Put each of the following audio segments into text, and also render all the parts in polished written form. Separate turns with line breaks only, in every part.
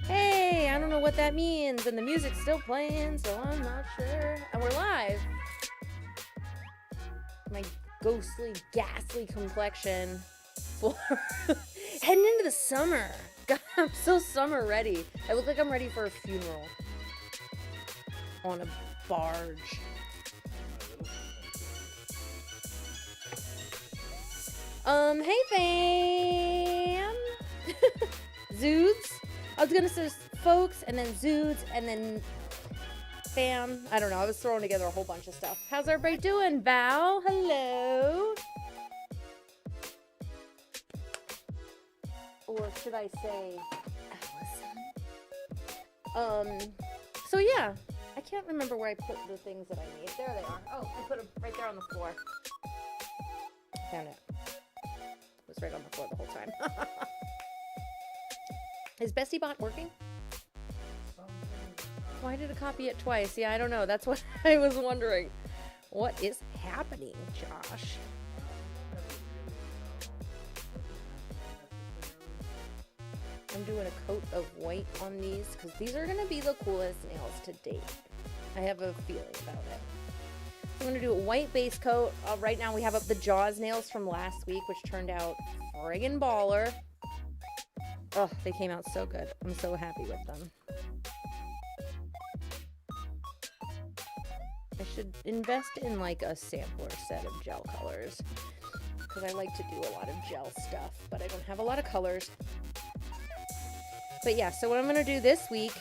Hey, I don't know what that means, and the music's still playing, so I'm not sure. And we're live. My ghostly, ghastly complexion for heading into the summer. God, I'm so summer ready. I look like I'm ready for a funeral on a barge. Hey fam. Zoods. I was gonna say folks, and then Zoods, and then fam. I don't know. I was throwing together a whole bunch of stuff. How's everybody doing? Val, hello. Or should I say Allison? So yeah. I can't remember where I put the things that I need. There they are. Oh, I put them right there on the floor. Found it. It was right on the floor the whole time. Is Bestie Bot working? Why did it copy it twice? Yeah, I don't know. That's what I was wondering. What is happening, Josh? I'm doing a coat of white on these because these are going to be the coolest nails to date. I have a feeling about it. So I'm going to do a white base coat. Right now we have up the Jaws nails from last week, which turned out friggin' baller. Oh, they came out so good. I'm so happy with them. I should invest in like a sampler set of gel colors because I like to do a lot of gel stuff, but I don't have a lot of colors. But yeah, so what I'm going to do this week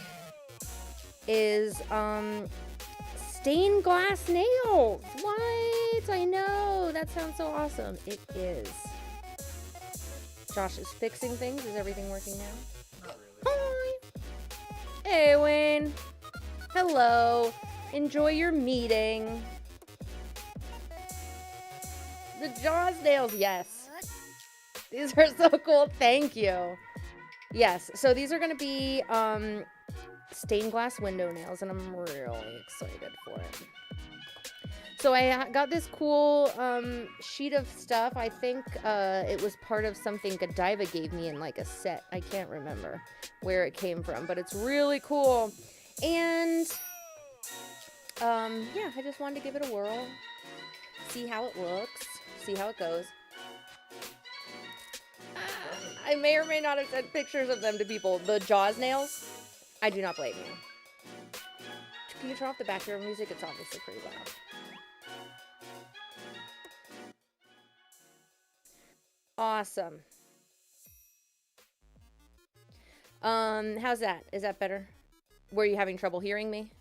is stained glass nails. What? I know. That sounds so awesome. It is. Josh is fixing things. Is everything working now?
Not really.
Hi. Hey, Wayne. Hello. Enjoy your meeting. The Jaws nails, yes. These are so cool. Thank you. Yes, so these are going to be stained glass window nails, and I'm really excited for it. So I got this cool sheet of stuff. I think it was part of something Godiva gave me in like a set. I can't remember where it came from, but it's really cool. And yeah, I just wanted to give it a whirl, see how it looks, see how it goes. I may or may not have sent pictures of them to people. The Jaws nails, I do not blame you. Can you turn off the background music? It's obviously pretty loud. Awesome. How's that? Is that better? Were you having trouble hearing me?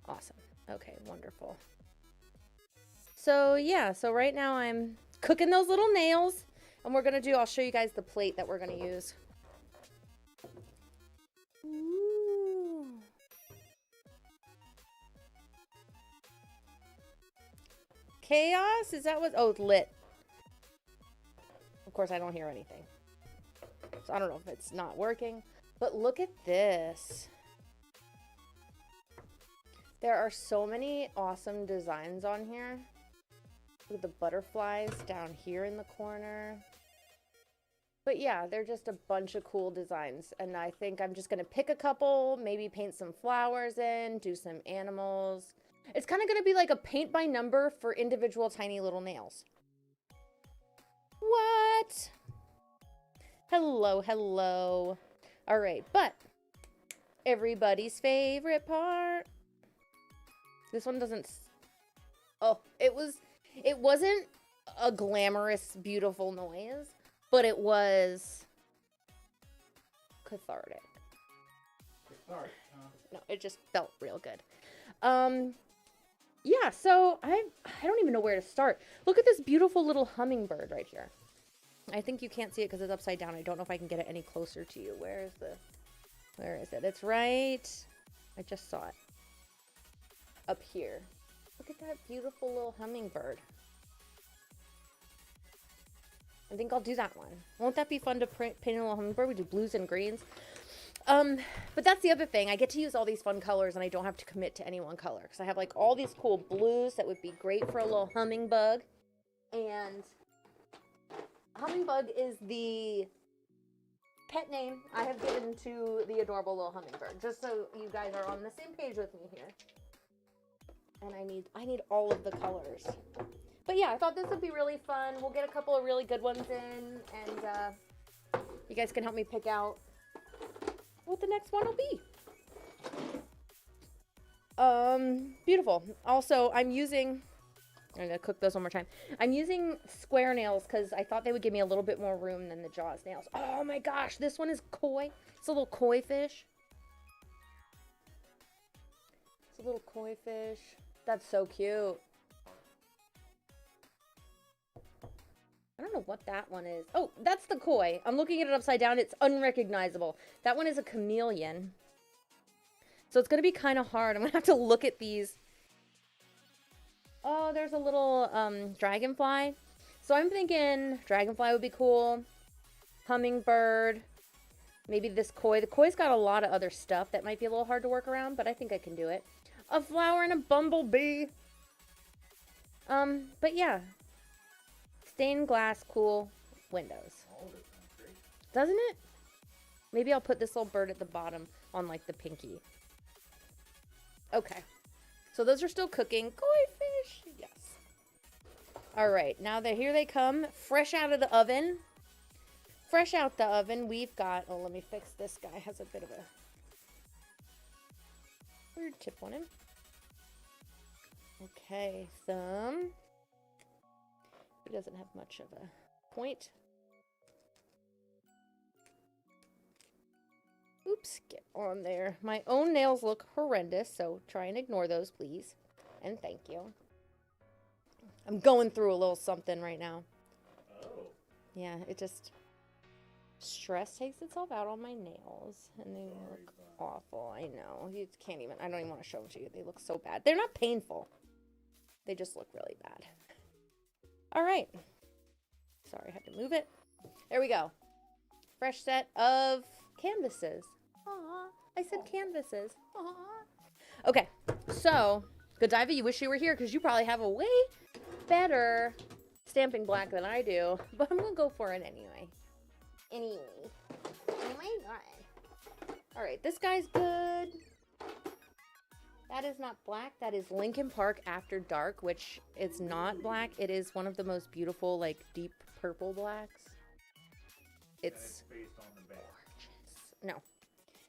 Awesome. Okay, wonderful. So yeah, so right now I'm cooking those little nails, and we're gonna do, I'll show you guys the plate that we're gonna use. Ooh. Chaos? Is that what? Oh, it's lit. Of course, I don't hear anything. So I don't know if it's not working. But look at this. There are so many awesome designs on here. With the butterflies down here in the corner. But yeah, they're just a bunch of cool designs. And I think I'm just going to pick a couple, maybe paint some flowers in, do some animals. It's kind of going to be like a paint by number for individual tiny little nails. What? Hello, hello. All right, but everybody's favorite part. This one doesn't... Oh, it wasn't a glamorous, beautiful noise. But it was cathartic.
Cathartic, huh?
No, it just felt real good. Yeah, so I don't even know where to start. Look at this beautiful little hummingbird right here. I think you can't see it because it's upside down. I don't know if I can get it any closer to you. Where is it? It's right. I just saw it. Up here. Look at that beautiful little hummingbird. I think I'll do that one. Won't that be fun to paint a little hummingbird? We do blues and greens. But that's the other thing. I get to use all these fun colors and I don't have to commit to any one color. Because I have like all these cool blues that would be great for a little hummingbug. And hummingbug is the pet name I have given to the adorable little hummingbird. Just so you guys are on the same page with me here. And I need all of the colors. But yeah, I thought this would be really fun. We'll get a couple of really good ones in, and you guys can help me pick out what the next one will be. Beautiful. Also, I'm gonna cook those one more time. I'm using square nails because I thought they would give me a little bit more room than the Jaws nails. Oh my gosh, this one is koi. It's a little koi fish. It's a little koi fish. That's so cute. I don't know what that one is. Oh, that's the koi. I'm looking at it upside down. It's unrecognizable. That one is a chameleon. So it's going to be kind of hard. I'm going to have to look at these. Oh, there's a little dragonfly. So I'm thinking dragonfly would be cool. Hummingbird. Maybe this koi. The koi's got a lot of other stuff that might be a little hard to work around, but I think I can do it. A flower and a bumblebee. But yeah. Stained glass, cool windows.
Oh, that sounds great.
Doesn't it? Maybe I'll put this little bird at the bottom on like the pinky. Okay. So those are still cooking. Koi fish. Yes. All right. Now here they come. Fresh out of the oven. Fresh out the oven. We've got... Oh, let me fix this guy. Has a bit of a weird tip on him. Okay. Thumb. He doesn't have much of a point. Oops, get on there. My own nails look horrendous, so try and ignore those, please. And thank you. I'm going through a little something right now.
Oh.
Yeah, it just... Stress takes itself out on my nails, and they look awful. I know. You can't even... I don't even want to show them to you. They look so bad. They're not painful. They just look really bad. All right. Sorry, I had to move it. There we go. Fresh set of canvases. Aww. I said canvases. Aww. Okay. So, Godiva, you wish you were here because you probably have a way better stamping black than I do. But I'm going to go for it anyway. Anyway. Oh my god. All right. This guy's good. That is not black. That is Lincoln Park After Dark, which it's not black. It is one of the most beautiful, like, deep purple blacks. It's
based on the bag.
gorgeous. No.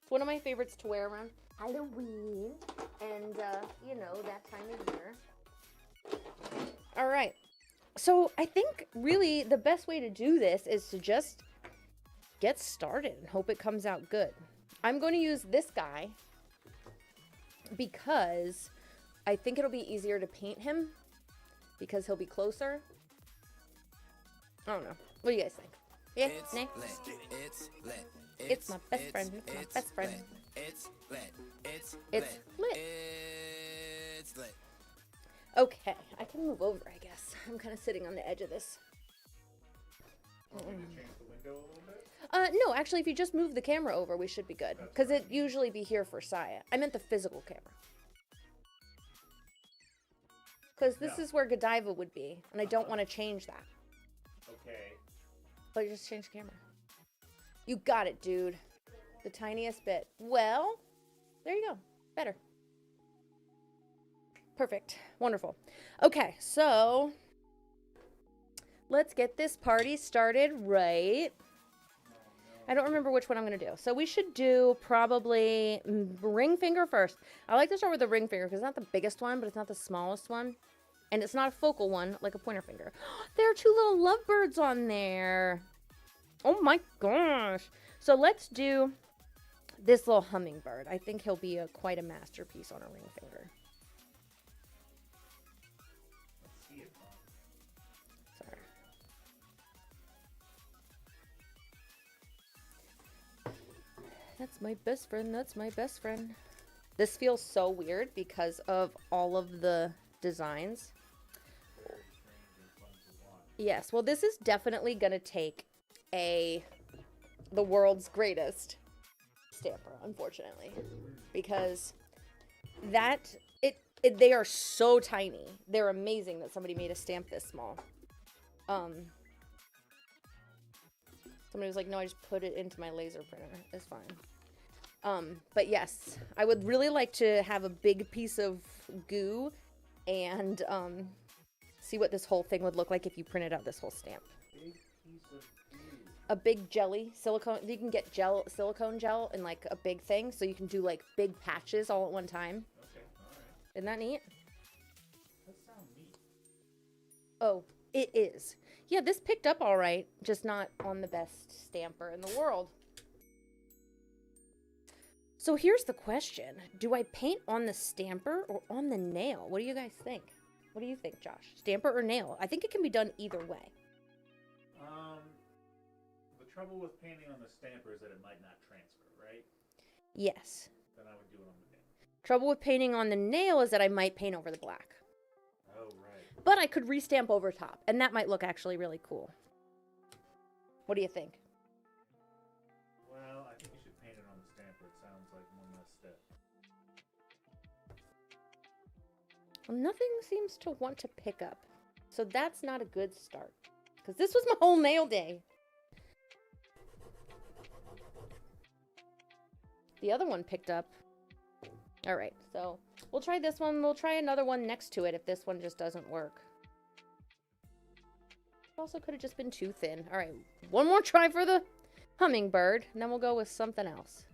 It's one of my favorites to wear around Halloween and, you know, that time of year. All right. So I think really the best way to do this is to just get started and hope it comes out good. I'm going to use this guy because I think it'll be easier to paint him because he'll be closer. I don't know. What do you guys think? Yeah, nah? It's my best friend. It's my best friend. It's lit. It's lit. Okay, I can move over, I guess. I'm kind of sitting on the edge of this.
Want me to change the window a little bit?
No, actually, if you just move the camera over, we should be good. Because it'd usually be here for Saya. I meant the physical camera. Because this
No.
is where Godiva would be, and I don't want to change that.
Okay.
But you just change the camera. You got it, dude. The tiniest bit. Well, there you go. Better. Perfect. Wonderful. Okay, so let's get this party started right. I don't remember which one I'm going to do. So we should do probably ring finger first. I like to start with the ring finger because it's not the biggest one, but it's not the smallest one. And it's not a focal one like a pointer finger. There are two little lovebirds on there. Oh my gosh. So let's do this little hummingbird. I think he'll be quite a masterpiece on a ring finger.
Let's see it.
Sorry. That's my best friend. That's my best friend. This feels so weird because of all of the designs.
Very strange and fun to watch.
Yes, well, this is definitely going to take the world's greatest stamper, unfortunately, because they are so tiny. They're amazing that somebody made a stamp this small. Somebody was like, no, I just put it into my laser printer. It's fine. But yes, I would really like to have a big piece of goo and see what this whole thing would look like if you printed out this whole stamp.
Big piece of glue.
A big jelly silicone. You can get silicone gel in like a big thing, so you can do like big patches all at one time.
Okay, alright.
Isn't that neat?
That sounds neat.
Oh, it is. Yeah, this picked up all right, just not on the best stamper in the world. So here's the question. Do I paint on the stamper or on the nail? What do you guys think? What do you think, Josh? Stamper or nail? I think it can be done either way.
The trouble with painting on the stamper is that it might not transfer, right?
Yes.
Then I would do it on the nail.
Trouble with painting on the nail is that I might paint over the black.
Oh, right.
But I could restamp over top, and that might look actually really cool. What do you think?
Well, I think you should paint it on the stamper. It sounds like one less step.
Well, nothing seems to want to pick up. So that's not a good start. Because this was my whole nail day. The other one picked up. All right, so we'll try this one. We'll try another one next to it if this one just doesn't work. Also could have just been too thin. All right, one more try for the hummingbird, and then we'll go with something else.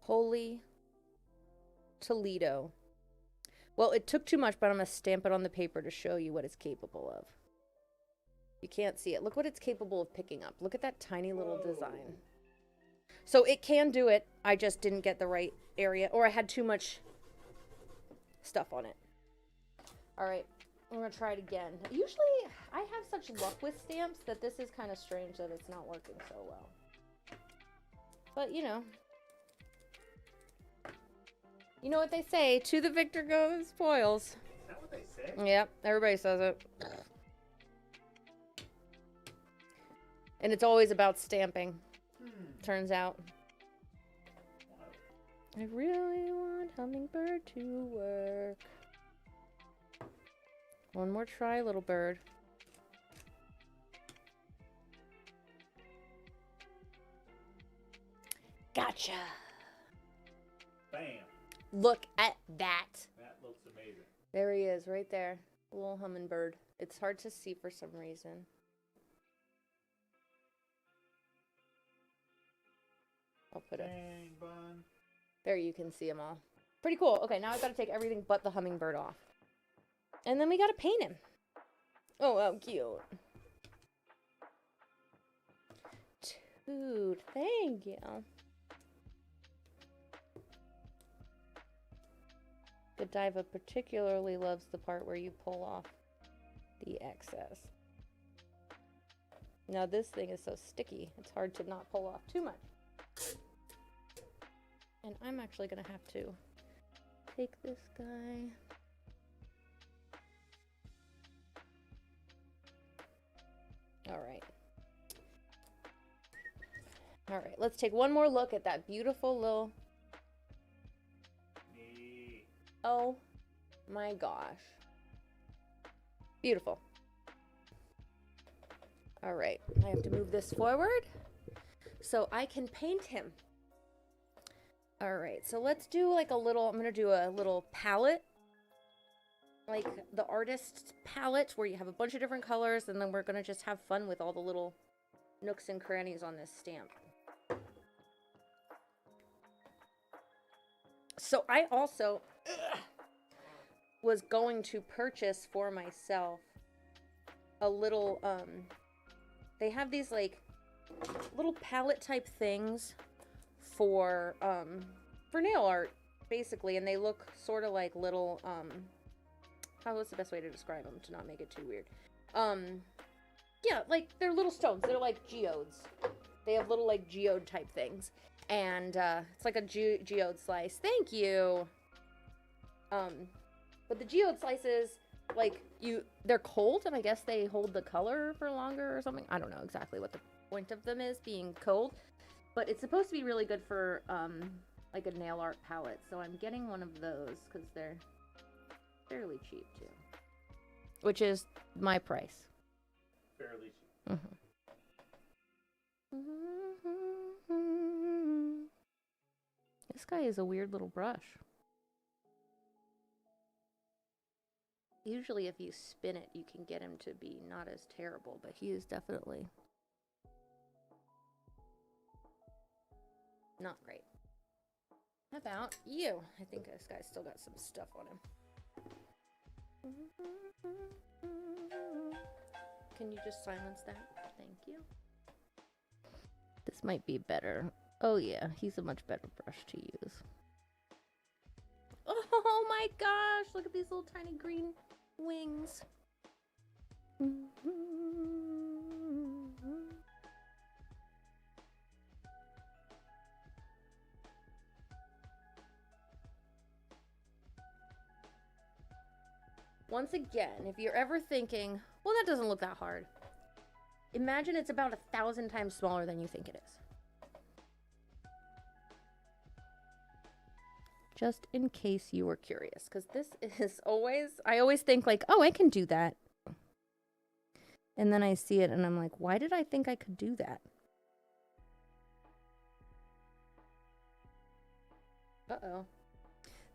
Holy Toledo. Well, it took too much, but I'm going to stamp it on the paper to show you what it's capable of. You can't see it. Look what it's capable of picking up. Look at that tiny little design. So it can do it. I just didn't get the right area, or I had too much stuff on it. All right, I'm going to try it again. Usually, I have such luck with stamps that this is kind of strange that it's not working so well. But, you know. You know what they say, to the victor go the spoils.
Is that what they say?
Yep, everybody says it. And it's always about stamping, turns out.
Wow.
I really want hummingbird to work. One more try, little bird. Gotcha.
Bam.
Look at that.
That looks amazing.
There he is, right there. A little hummingbird. It's hard to see for some reason. I'll put it.
Dang, Bun.
There you can see them all. Pretty cool. Okay, now I've got to take everything but the hummingbird off. And then we got to paint him. Oh, how cute. Dude, thank you. Godiva particularly loves the part where you pull off the excess. Now this thing is so sticky, it's hard to not pull off too much. And I'm actually going to have to take this guy All right. All right, let's take one more look at that beautiful little... Oh my gosh. Beautiful. All right, I have to move this forward so I can paint him. All right, so let's do like a little, I'm gonna do a little palette, like the artist's palette where you have a bunch of different colors, and then we're gonna just have fun with all the little nooks and crannies on this stamp. So I also was going to purchase for myself a little, they have these like little palette type things for nail art, basically, and they look sort of like little, what's the best way to describe them to not make it too weird? Yeah, like they're little stones. They're like geodes. They have little like geode type things. And it's like a geode slice. Thank you. But the geode slices, like they're cold, and I guess they hold the color for longer or something. I don't know exactly what the point of them is, being cold. But it's supposed to be really good for like a nail art palette. So I'm getting one of those because they're fairly cheap too. Which is my price.
Fairly cheap.
Mm-hmm. This guy is a weird little brush. Usually if you spin it, you can get him to be not as terrible, but he is definitely not great. How about you? I think this guy's still got some stuff on him. Can you just silence that? Thank you. This might be better. Oh yeah, he's a much better brush to use. Oh my gosh, look at these little tiny green wings. Once again, if you're ever thinking, well, that doesn't look that hard, imagine it's about 1,000 times smaller than you think it is. Just in case you were curious, because this is always, I always think like, oh, I can do that. And then I see it and I'm like, why did I think I could do that? Uh-oh.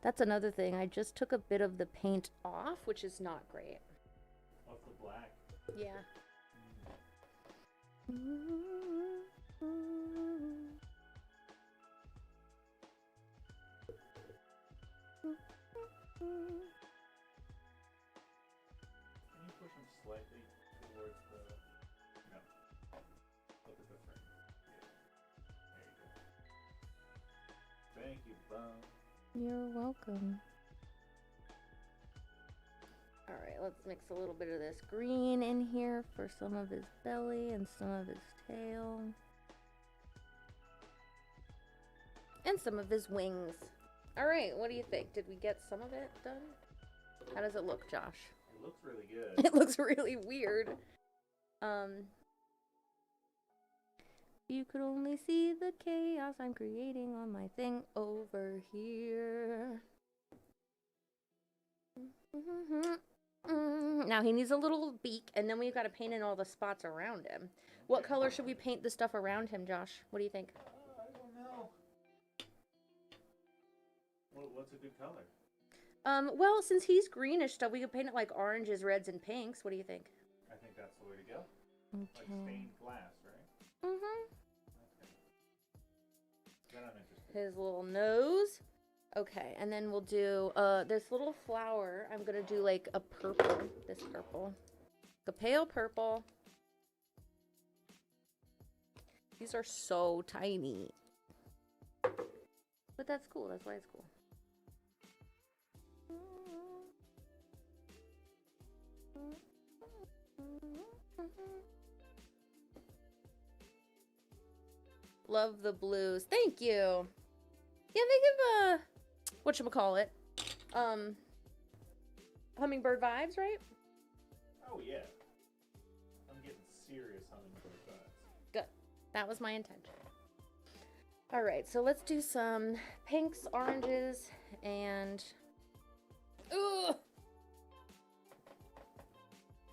That's another thing. I just took a bit of the paint off, which is not great.
Off the black.
Yeah.
Can you push him slightly towards the... No. Look at the frame. Yeah. There you go. Thank you, Bun.
You're welcome. All right, let's mix a little bit of this green in here for some of his belly and some of his tail. And some of his wings. All right, what do you think? Did we get some of it done? How does it look, Josh?
It looks really good.
It looks really weird. You could only see the chaos I'm creating on my thing over here. Now he needs a little beak, and then we've got to paint in all the spots around him. What color should we paint the stuff around him, Josh? What do you think?
I don't know. What's a good color?
Well, since he's greenish stuff, we could paint it like oranges, reds, and pinks. What do you think?
I think that's the way to go.
Okay.
Like stained glass, right?
Mm-hmm.
Okay. Then I'm interested.
His little nose. Okay, and then we'll do this little flower. I'm gonna do like a purple. This purple. The pale purple. These are so tiny. But that's cool. That's why it's cool. Love the blues. Thank you. Yeah, they give whatchamacallit, hummingbird vibes, right?
Oh, yeah. I'm getting serious humming both sides.
Good. That was my intention. All right, so let's do some pinks, oranges, and... Ugh!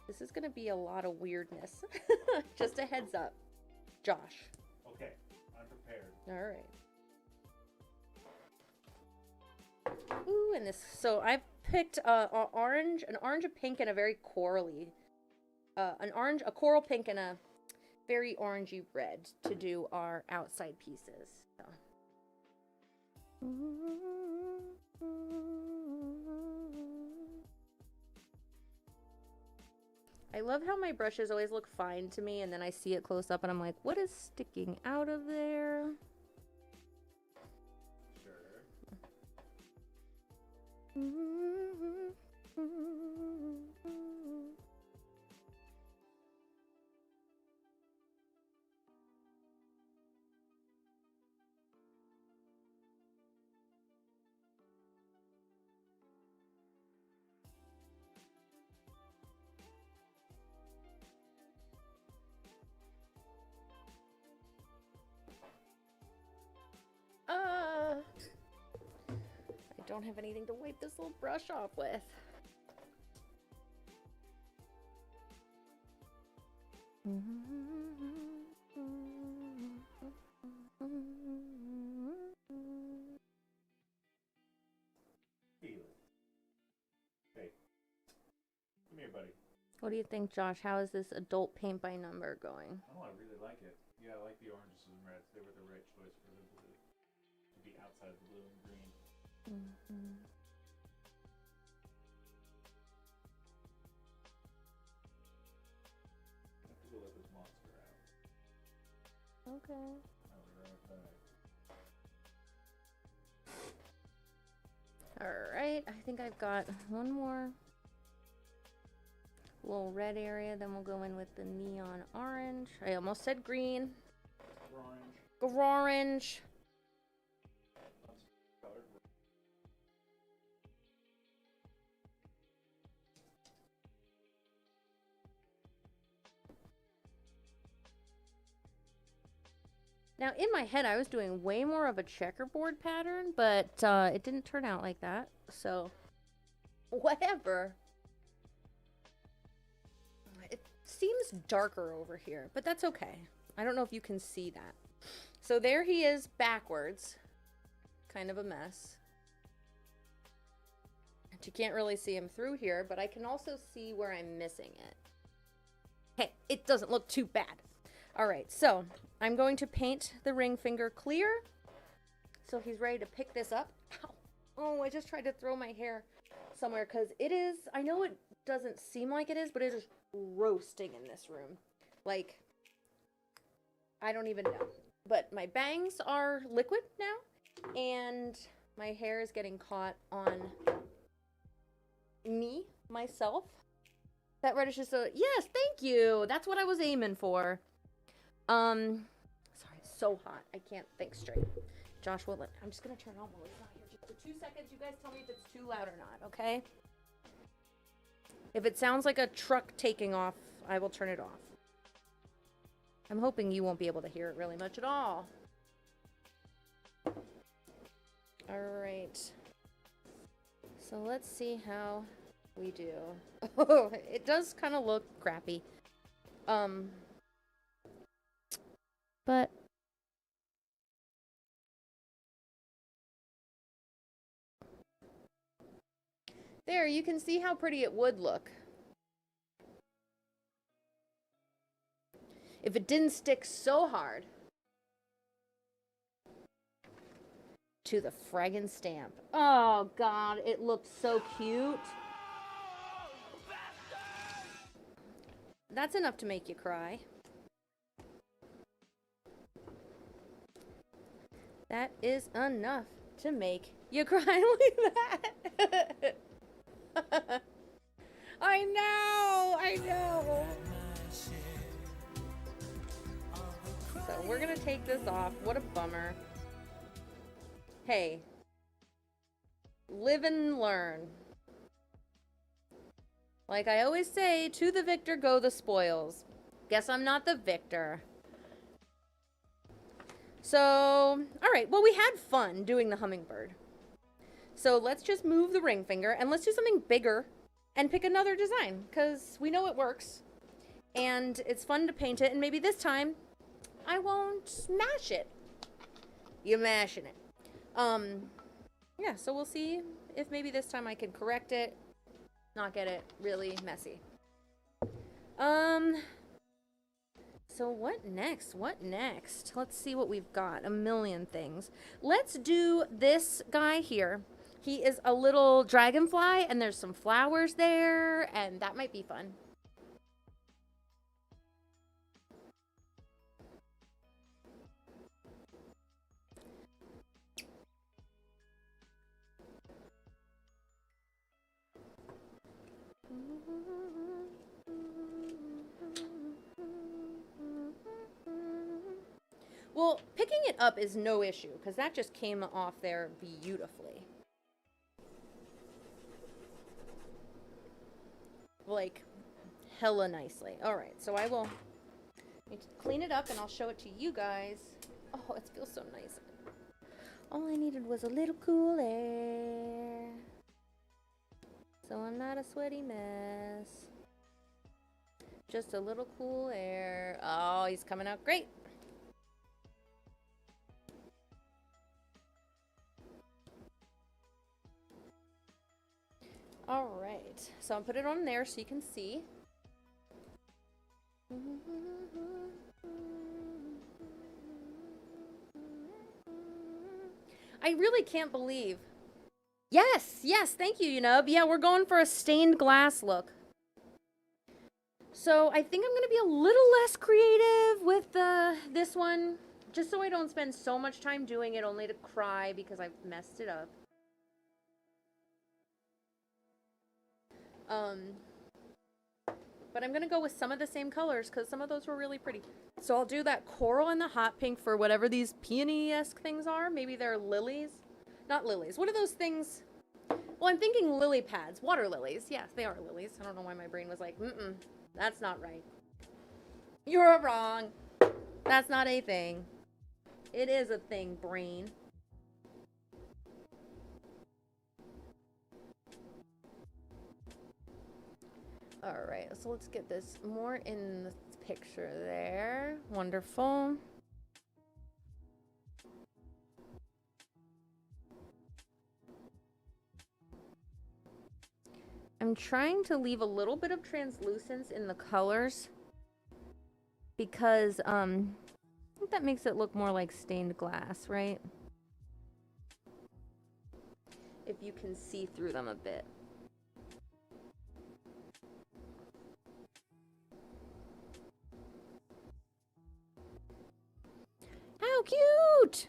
This is going to be a lot of weirdness. Just a heads up. Josh.
Okay, I'm prepared.
All right. Ooh, and this... So I've picked an orange, a pink, and a very corally... a coral pink and a very orangey red to do our outside pieces. So. I love how my brushes always look fine to me, and then I see it close up and I'm like, what is sticking out of there?
Sure.
I don't have anything to wipe this little brush off with.
Feel it. Hey. Come here, buddy.
What do you think, Josh? How is this adult paint by number going?
Oh, I really like it. Yeah, I like the oranges and reds. They were the right choice for the blue. To be outside the blue and green.
Mm-hmm.
I have to go let this monster out.
Okay.
I'll be right back.
Alright, I think I've got one more little red area, then we'll go in with the neon orange. I almost said green.
Orange.
Orange.
Colored.
Now, in my head, I was doing way more of a checkerboard pattern, but it didn't turn out like that. So, whatever. It seems darker over here, but that's okay. I don't know if you can see that. So there he is backwards. Kind of a mess. And you can't really see him through here, but I can also see where I'm missing it. Hey, it doesn't look too bad. All right, so I'm going to paint the ring finger clear. So he's ready to pick this up. Ow. Oh, I just tried to throw my hair somewhere because it is, I know it doesn't seem like it is, but it is roasting in this room. Like, I don't even know. But my bangs are liquid now, and my hair is getting caught on myself. That reddish is so, yes, thank you. That's what I was aiming for. Sorry, it's so hot. I can't think straight. Josh will I'm just gonna turn on while he's not here. Just for 2 seconds, you guys tell me if it's too loud or not, okay? If it sounds like a truck taking off, I will turn it off. I'm hoping you won't be able to hear it really much at all. Alright. So let's see how we do. Oh, it does kind of look crappy. But there, you can see how pretty it would look if it didn't stick so hard to the friggin' stamp. Oh god, it looks so cute. That's enough to make you cry. That is enough to make you cry like that. I know. So we're gonna take this off. What a bummer. Hey, live and learn. Like I always say, to the victor go the spoils. Guess I'm not the victor. So, all right. Well, we had fun doing the hummingbird. So let's just move the ring finger and let's do something bigger and pick another design because we know it works. And it's fun to paint it. And maybe this time I won't smash it. You're mashing it. Yeah, so we'll see if maybe this time I can correct it, not get it really messy. So what next? What next? Let's see what we've got. A million things. Let's do this guy here. He is a little dragonfly, and there's some flowers there, and that might be fun. Well, picking it up is no issue, because that just came off there beautifully. Like, hella nicely. Alright, so I will clean it up, and I'll show it to you guys. Oh, it feels so nice. All I needed was a little cool air. So I'm not a sweaty mess. Just a little cool air. Oh, he's coming out great. All right, so I'll put it on there so you can see. I really can't believe. Yes, thank you, Unub. Yeah, we're going for a stained glass look. So I think I'm going to be a little less creative with this one, just so I don't spend so much time doing it only to cry because I've messed it up. But I'm going to go with some of the same colors because some of those were really pretty. So I'll do that coral and the hot pink for whatever these peony-esque things are. Maybe they're lilies. Not lilies. What are those things? Well, I'm thinking lily pads. Water lilies. Yes, they are lilies. I don't know why my brain was like, that's not right. You're wrong. That's not a thing. It is a thing, brain. All right, so let's get this more in the picture there. Wonderful. I'm trying to leave a little bit of translucence in the colors because I think that makes it look more like stained glass, right? If you can see through them a bit. How cute!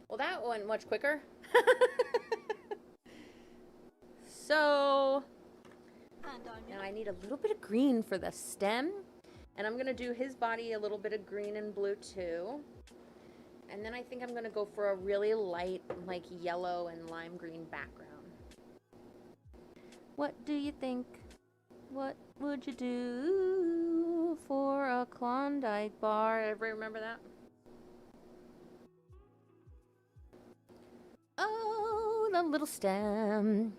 Well, that went much quicker. So, now I need a little bit of green for the stem. And I'm going to do his body a little bit of green and blue too. And then I think I'm going to go for a really light, like yellow and lime green background. What do you think? What would you do for a Klondike bar? Everybody remember that? Oh, the little stem.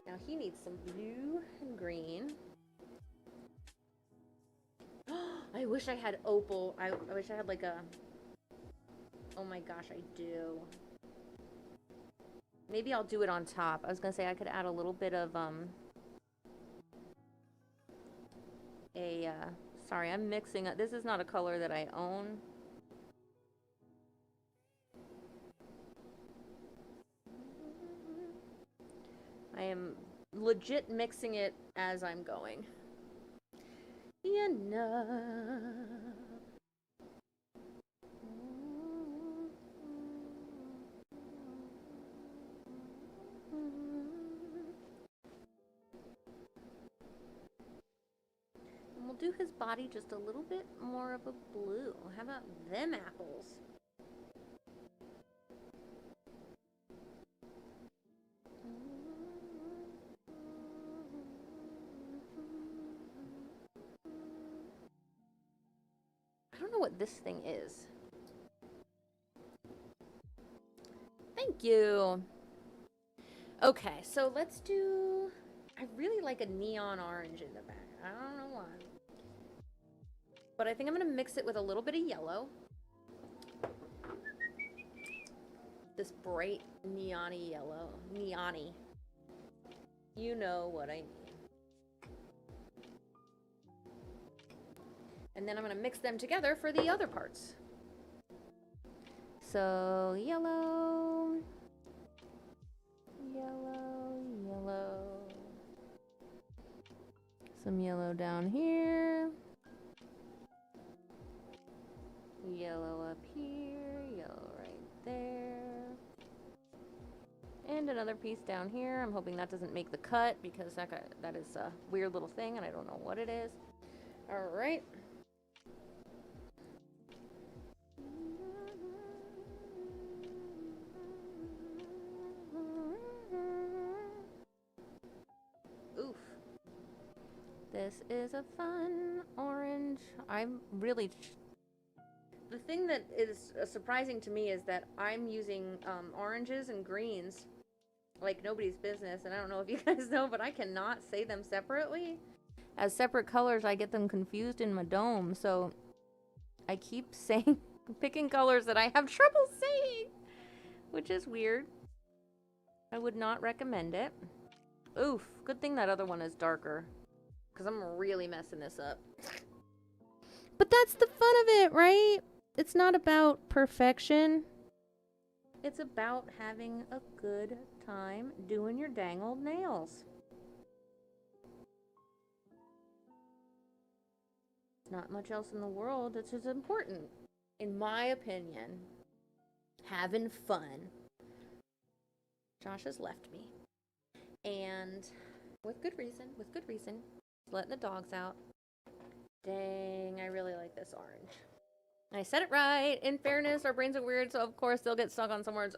Now he needs some blue and green. I wish I had opal. I wish I had like a... Oh my gosh, I do. Maybe I'll do it on top. I was gonna say I could add a little bit of sorry, I'm mixing up. This is not a color that I own. I am legit mixing it as I'm going. Enough. And we'll do his body just a little bit more of a blue. How about them apples? what this thing is. Thank you. Okay, so let's do... I really like a neon orange in the back. I don't know why. But I think I'm going to mix it with a little bit of yellow. This bright neon-y yellow. Neon-y. You know what I mean. And then I'm going to mix them together for the other parts. So, yellow, yellow, yellow. Some yellow down here. Yellow up here, yellow right there. And another piece down here. I'm hoping that doesn't make the cut because that is a weird little thing and I don't know what it is. All right. Oof. This is a fun orange. I'm really... The thing that is surprising to me is that I'm using oranges and greens like nobody's business. And I don't know if you guys know, but I cannot say them separately. As separate colors, I get them confused in my dome. So I keep saying, picking colors that I have trouble saying, which is weird. I would not recommend it. Oof, good thing that other one is darker, because I'm really messing this up. But that's the fun of it, right? It's not about perfection. It's about having a good time doing your dang old nails. Not much else in the world that's as important, in my opinion. Having fun. Josh has left me. And with good reason, he's letting the dogs out. Dang, I really like this orange. I said it right. In fairness, our brains are weird, so of course they'll get stuck on some words.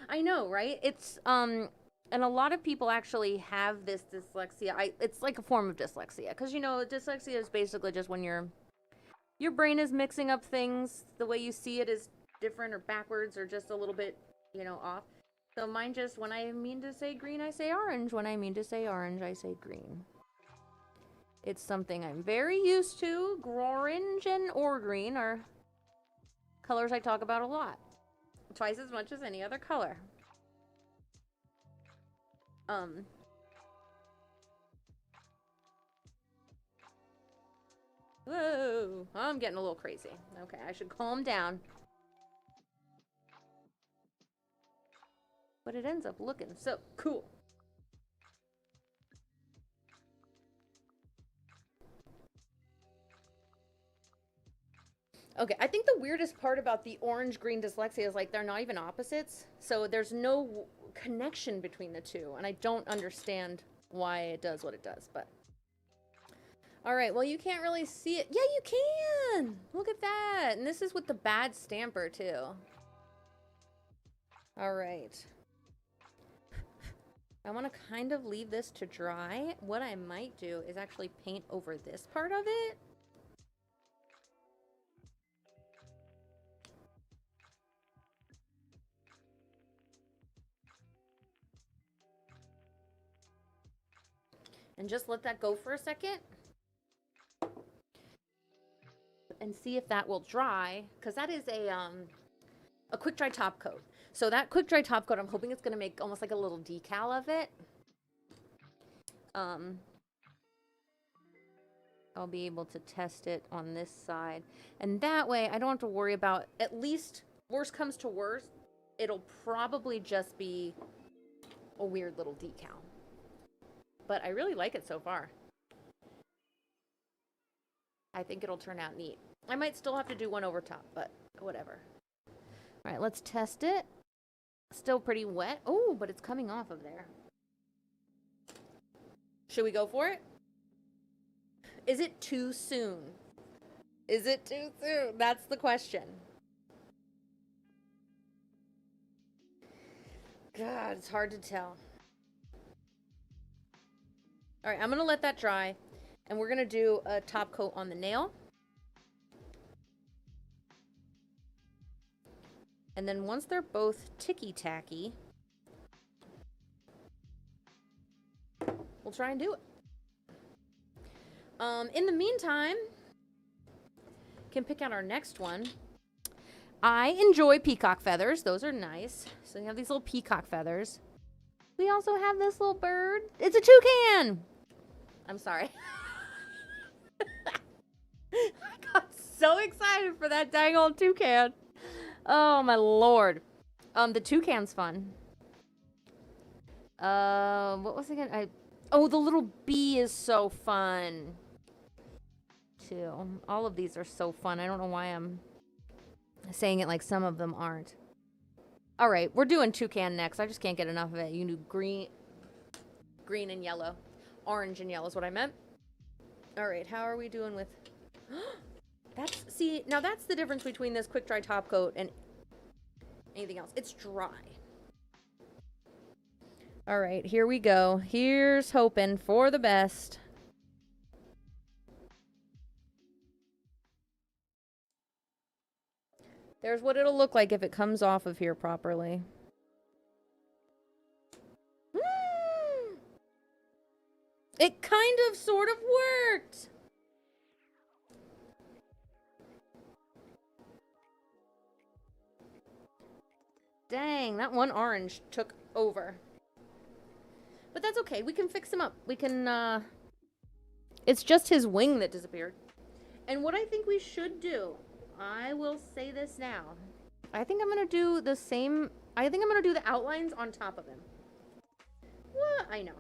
I know, right? It's, and a lot of people actually have this dyslexia. It's like a form of dyslexia. Because, you know, dyslexia is basically just when your brain is mixing up things. The way you see it is different or backwards or just a little bit, you know, off. So mine just, when I mean to say green, I say orange. When I mean to say orange, I say green. It's something I'm very used to. Orange and or green are colors I talk about a lot. Twice as much as any other color. Whoa, I'm getting a little crazy. Okay, I should calm down. But it ends up looking so cool. Okay, I think the weirdest part about the orange-green dyslexia is like they're not even opposites. So there's no connection between the two. And I don't understand why it does what it does, but... Alright, well you can't really see it. Yeah, you can! Look at that! And this is with the bad stamper, too. Alright. I want to kind of leave this to dry. What I might do is actually paint over this part of it. And just let that go for a second. And see if that will dry. Because that is a quick dry top coat. So that quick dry top coat, I'm hoping it's going to make almost like a little decal of it. I'll be able to test it on this side. And that way, I don't have to worry about, at least, worst comes to worst, it'll probably just be a weird little decal. But I really like it so far. I think it'll turn out neat. I might still have to do one over top, but whatever. All right, let's test it. Still pretty wet. Oh, but it's coming off of there. Should we go for it? Is it too soon? Is it too soon? That's the question. God, it's hard to tell. All right, I'm going to let that dry. And we're going to do a top coat on the nail. And then once they're both ticky-tacky, we'll try and do it. In the meantime, can pick out our next one. I enjoy peacock feathers. Those are nice. So you have these little peacock feathers. We also have this little bird. It's a toucan. I'm sorry. I got so excited for that dang old toucan. Oh, my Lord. The toucan's fun. What was it again? Oh, the little bee is so fun. Too. All of these are so fun. I don't know why I'm saying it like some of them aren't. All right, we're doing toucan next. I just can't get enough of it. You can do green and yellow. Orange and yellow is what I meant. All right, how are we doing with... See, now that's the difference between this quick dry top coat and anything else. It's dry. All right, here we go. Here's hoping for the best. There's what it'll look like if it comes off of here properly. It kind of sort of worked. Dang, that one orange took over. But that's okay. We can fix him up. We can, it's just his wing that disappeared. And what I think we should do, I will say this now. I think I'm going to do the same. I think I'm going to do the outlines on top of him. What? I know.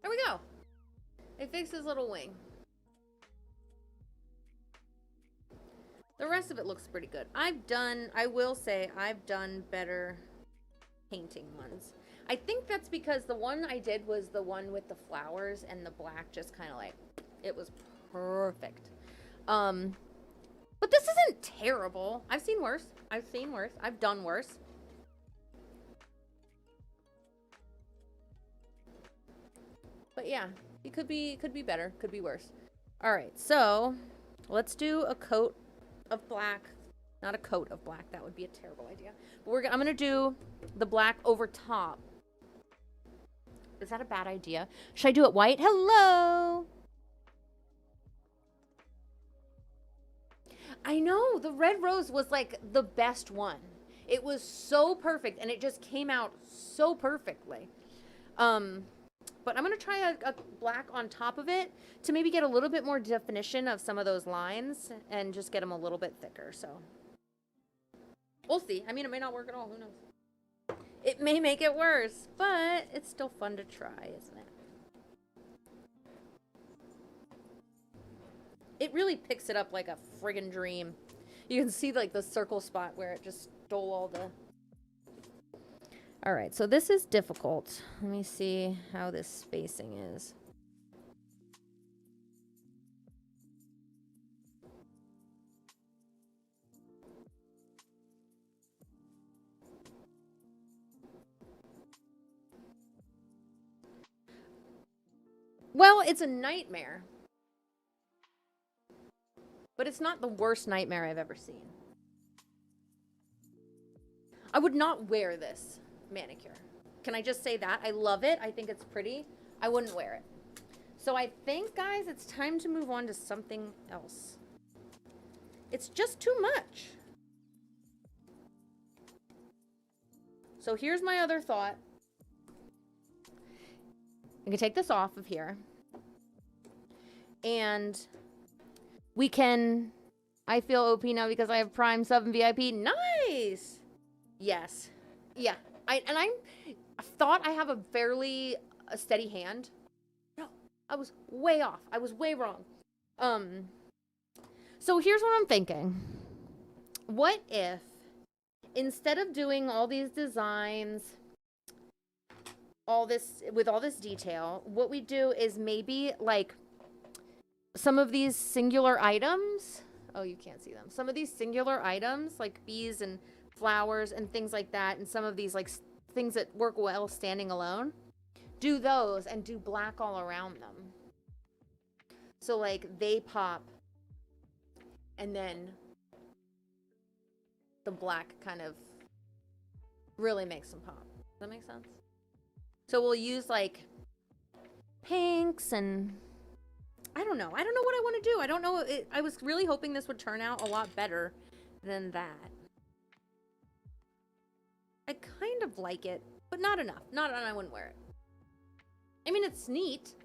There we go. I fixed his little wing. The rest of it looks pretty good. I will say, I've done better painting ones. I think that's because the one I did was the one with the flowers and the black just kind of like, it was perfect. But this isn't terrible. I've seen worse. I've done worse. But yeah, it could be better, could be worse. All right, so let's do a coat of black. Not a coat of black. That would be a terrible idea. But I'm gonna do the black over top. Is that a bad idea? Should I do it white? Hello. I know, the red rose was like the best one. It was so perfect and it just came out so perfectly. But I'm going to try a black on top of it to maybe get a little bit more definition of some of those lines and just get them a little bit thicker. So we'll see. I mean, it may not work at all. Who knows? It may make it worse, but it's still fun to try, isn't it? It really picks it up like a friggin' dream. You can see like the circle spot where it just stole all the... All right, so this is difficult. Let me see how this spacing is. Well, it's a nightmare. But it's not the worst nightmare I've ever seen. I would not wear this manicure. Can I just say that? I love it. I think it's pretty. I wouldn't wear it. So I think, guys, it's time to move on to something else. It's just too much. So here's my other thought. I can take this off of here. And we can... I feel OP now because I have Prime Sub and VIP. Nice! Yes. Yeah. I thought I have a fairly steady hand. No, I was way off. I was way wrong. So here's what I'm thinking. What if, instead of doing all these designs, with all this detail, what we do is maybe like some of these singular items. Oh, you can't see them. Some of these singular items, like bees and flowers and things like that, and some of these like things that work well standing alone, do those and do black all around them. So like they pop and then the black kind of really makes them pop. Does that make sense? So we'll use like pinks and I don't know what I want to do. I don't know. I was really hoping this would turn out a lot better than that. I kind of like it, but not enough. Not enough. I wouldn't wear it. I mean, it's neat,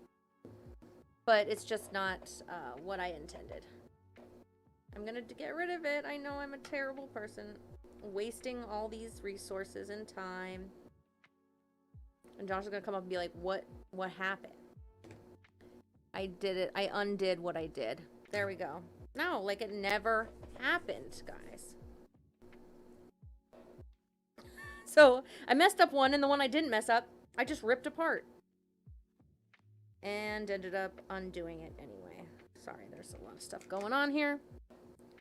but it's just not what I intended. I'm gonna get rid of it. I know I'm a terrible person, wasting all these resources and time. And Josh is gonna come up and be like, "What happened?" I did it. I undid what I did. There we go. No, like it never happened, guys. So I messed up one, and the one I didn't mess up, I just ripped apart. And ended up undoing it anyway. Sorry, there's a lot of stuff going on here.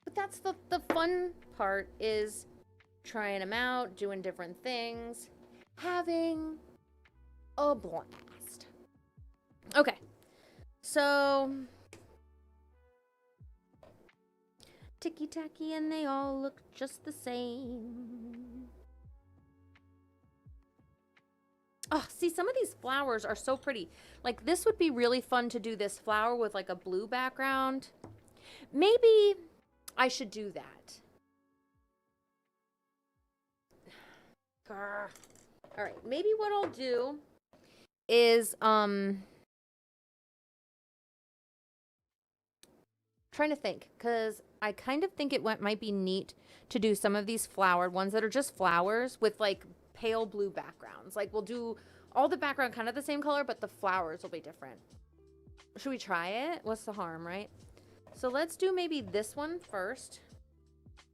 But that's the fun part, is trying them out, doing different things, having a blast. Okay, so ticky-tacky and they all look just the same. Oh, see, some of these flowers are so pretty. Like, this would be really fun to do this flower with, like, a blue background. Maybe I should do that. Grr. All right, maybe what I'll do is, trying to think, because I kind of think it might be neat to do some of these flowered ones that are just flowers with, like, pale blue backgrounds. Like, we'll do all the background kind of the same color, but the flowers will be different. Should we try it? What's the harm, right? So let's do maybe this one first.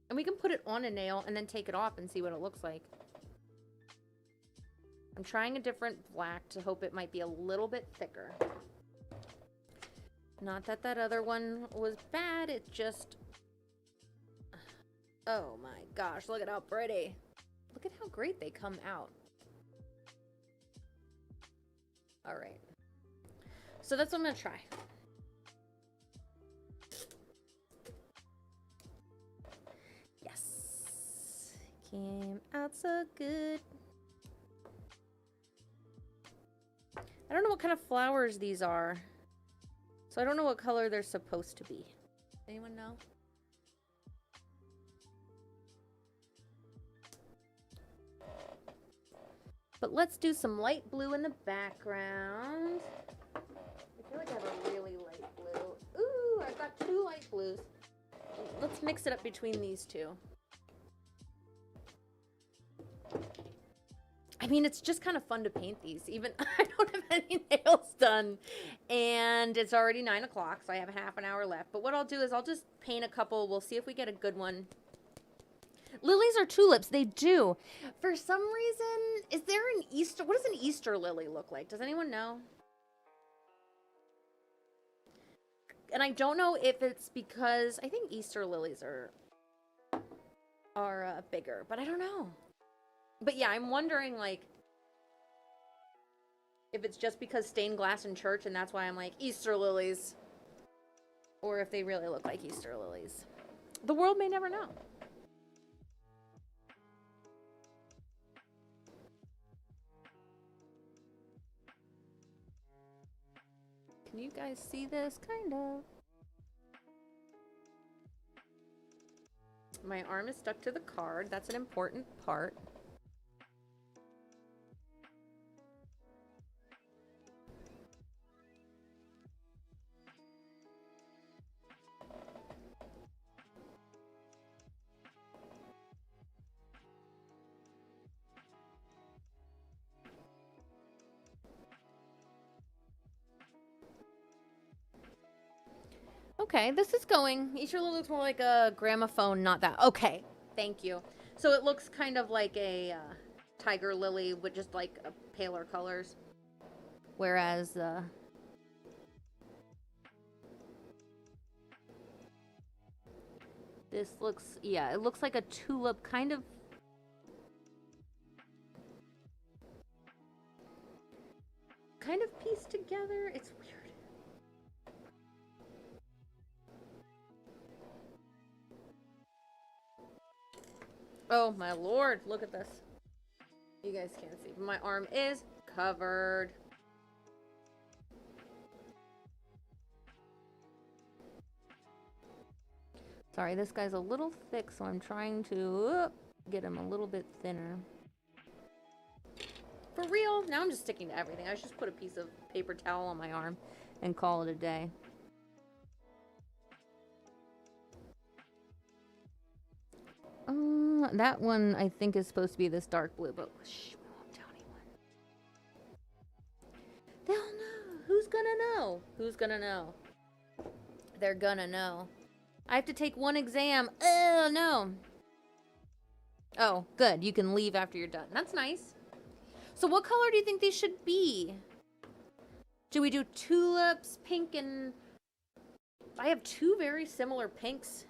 And we can put it on a nail and then take it off and see what it looks like. I'm trying a different black to hope it might be a little bit thicker. Not that that other one was bad, it just... Oh my gosh, look at how pretty. Look at how great they come out. All right. So that's what I'm going to try. Yes. Came out so good. I don't know what kind of flowers these are. So I don't know what color they're supposed to be. Anyone know? But let's do some light blue in the background. I feel like I have a really light blue. Ooh, I've got two light blues. Let's mix it up between these two. I mean, it's just kind of fun to paint these. Even I don't have any nails done. And it's already 9 o'clock, so I have half an hour left. But what I'll do is I'll just paint a couple. We'll see if we get a good one. Lilies are tulips. They do. For some reason, is there an Easter? What does an Easter lily look like? Does anyone know? And I don't know if it's because I think Easter lilies are bigger, but I don't know. But yeah, I'm wondering, like, if it's just because stained glass in church and that's why I'm like Easter lilies, or if they really look like Easter lilies. The world may never know. Can you guys see this? Kind of. My arm is stuck to the card. That's an important part. Okay, this is going. Easter lily looks more like a gramophone, not that. Okay, thank you. So it looks kind of like a tiger lily with just like paler colors. Whereas this looks, yeah, it looks like a tulip kind of. Kind of pieced together. It's weird. Oh my lord, look at this. You guys can't see, but my arm is covered. Sorry, this guy's a little thick, so I'm trying to get him a little bit thinner. For real? Now I'm just sticking to everything. I should just put a piece of paper towel on my arm and call it a day. That one I think is supposed to be this dark blue, but shh, we won't tell anyone. They'll know. Who's gonna know? Who's gonna know? They're gonna know. I have to take one exam. Oh, no. Oh, good. You can leave after you're done. That's nice. So what color do you think these should be? Do we do tulips, pink, and... I have two very similar pinks.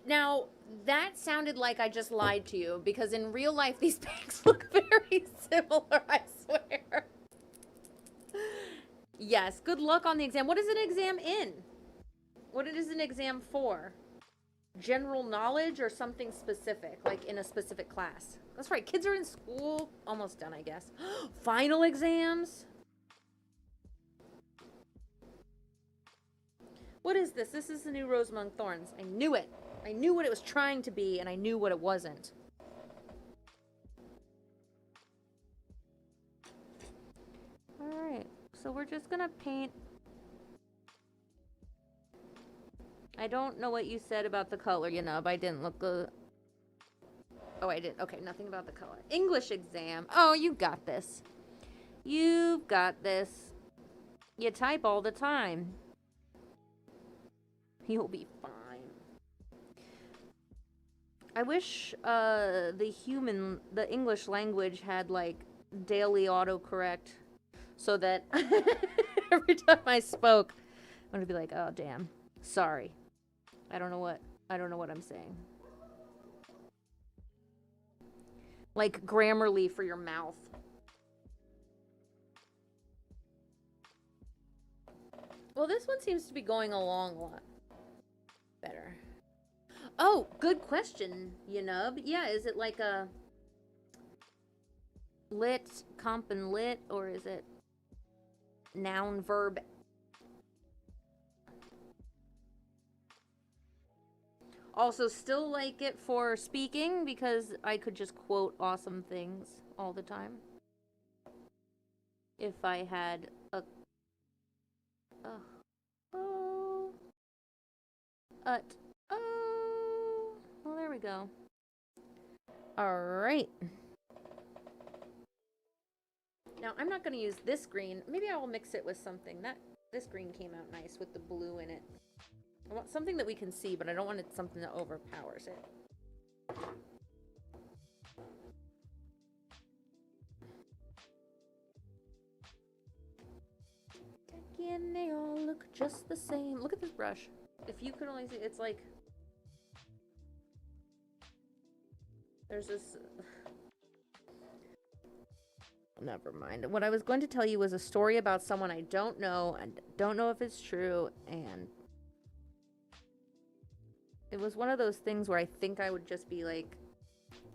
Now, that sounded like I just lied to you, because in real life, these pinks look very similar, I swear. Yes, good luck on the exam. What is an exam in? What is an exam for? General knowledge or something specific, like in a specific class? That's right, kids are in school. Almost done, I guess. Final exams? What is this? This is the new Rose Among Thorns. I knew it. I knew what it was trying to be, and I knew what it wasn't. Alright, so we're just gonna paint. I don't know what you said about the color, you know, but I didn't look good. Oh, I did. Okay, nothing about the color. English exam. Oh, you got this. You've got this. You type all the time. You'll be fine. I wish the English language had, like, daily autocorrect so that every time I spoke, I would be like, oh, damn. Sorry. I don't know what I'm saying. Like Grammarly for your mouth. Well, this one seems to be going along a lot better. Oh, good question, Yanub. Yeah, is it like a lit, comp and lit, or is it noun, verb? Also, still like it for speaking because I could just quote awesome things all the time. If I had a... Oh. Well, there we go. Alright. Now, I'm not going to use this green. Maybe I will mix it with something. This green came out nice with the blue in it. I want something that we can see, but I don't want it something that overpowers it. Again, they all look just the same. Look at this brush. If you could only see, it's like... There's this... Never mind. What I was going to tell you was a story about someone I don't know, and don't know if it's true, and... It was one of those things where I think I would just be, like,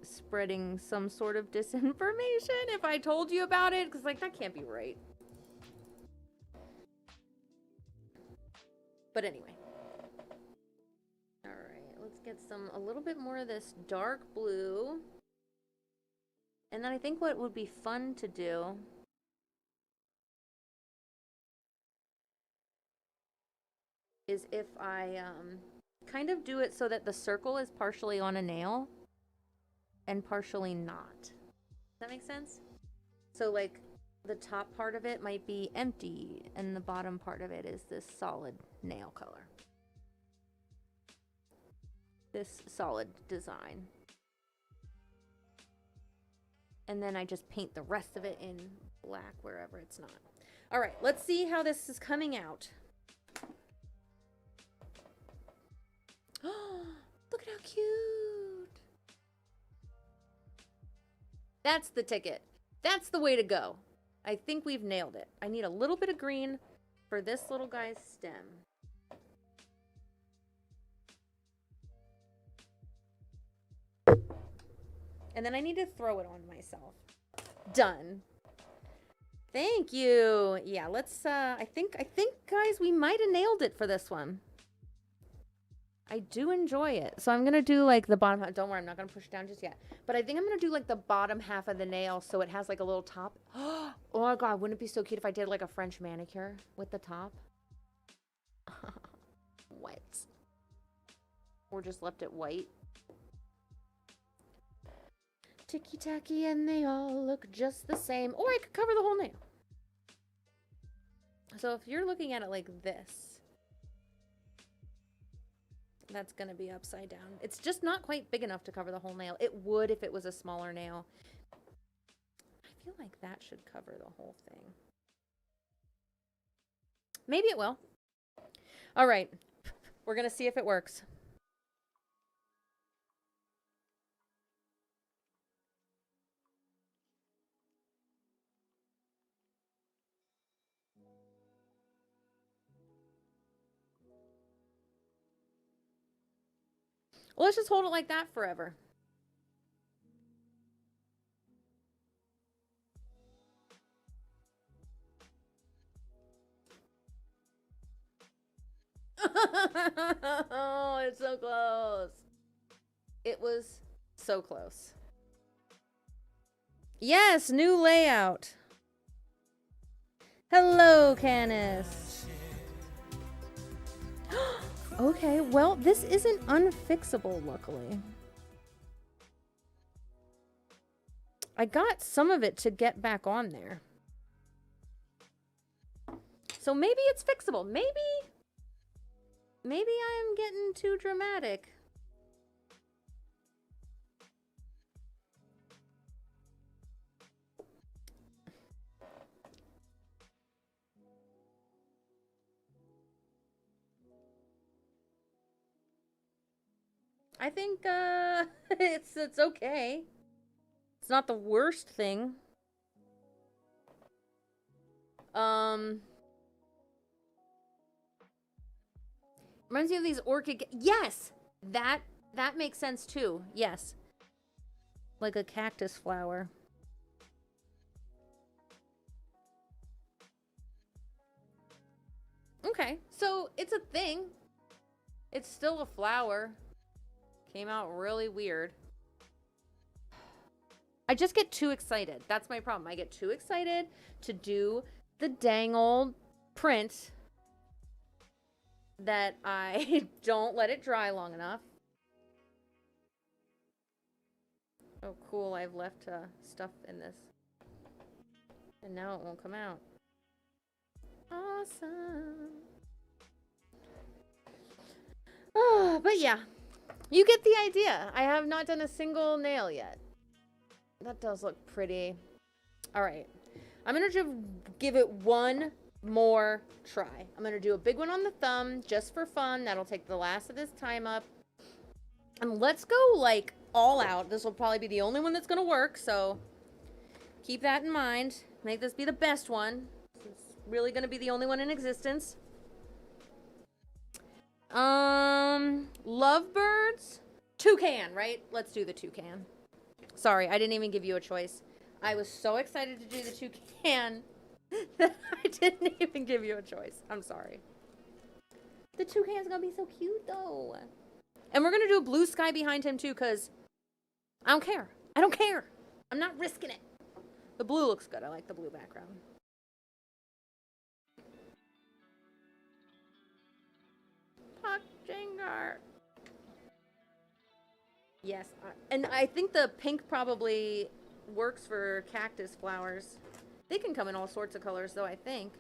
spreading some sort of disinformation if I told you about it, because, like, that can't be right. But anyway. Alright, let's get a little bit more of this dark blue. And then I think what would be fun to do is if I, kind of do it so that the circle is partially on a nail and partially not. Does that make sense? So, like, the top part of it might be empty and the bottom part of it is this solid nail color. This solid design. And then I just paint the rest of it in black wherever it's not. All right, let's see how this is coming out. Look at how cute. That's the ticket. That's the way to go. I think we've nailed it. I need a little bit of green for this little guy's stem. And then I need to throw it on myself. Done. Thank you. Yeah, let's, I think, guys, we might have nailed it for this one. I do enjoy it. So I'm going to do, like, the bottom half. Don't worry, I'm not going to push it down just yet. But I think I'm going to do, like, the bottom half of the nail so it has, like, a little top. Oh, my God. Wouldn't it be so cute if I did, like, a French manicure with the top? What? Or just left it white? Ticky-tacky, and they all look just the same. Or I could cover the whole nail. So if you're looking at it like this, that's going to be upside down. It's just not quite big enough to cover the whole nail. It would if it was a smaller nail. I feel like that should cover the whole thing. Maybe it will. All right. We're going to see if it works. Well, let's just hold it like that forever. Oh, it's so close. It was so close. Yes, new layout. Hello, Canis. Okay, well, this isn't unfixable, luckily. I got some of it to get back on there. So maybe it's fixable. Maybe I'm getting too dramatic. I think it's okay. It's not the worst thing. Reminds me of these orchid. Yes, that makes sense too. Yes, like a cactus flower. Okay, so it's a thing. It's still a flower. Came out really weird. I just get too excited. That's my problem. I get too excited to do the dang old print that I don't let it dry long enough. Oh, cool. I've left stuff in this. And now it won't come out. Awesome. Oh, but yeah. You get the idea. I have not done a single nail yet. That does look pretty. All right. I'm going to give it one more try. I'm going to do a big one on the thumb just for fun. That'll take the last of this time up. And let's go, like, all out. This will probably be the only one that's going to work, so keep that in mind. Make this be the best one. It's really going to be the only one in existence. Lovebirds? Toucan, right? Let's do the toucan. Sorry, I didn't even give you a choice. I was so excited to do the toucan that I didn't even give you a choice. I'm sorry. The toucan's gonna be so cute, though. And we're gonna do a blue sky behind him, too, because I don't care. I don't care. I'm not risking it. The blue looks good. I like the blue background. Jingar. Yes, and I think the pink probably works for cactus flowers. They can come in all sorts of colors, though, I think.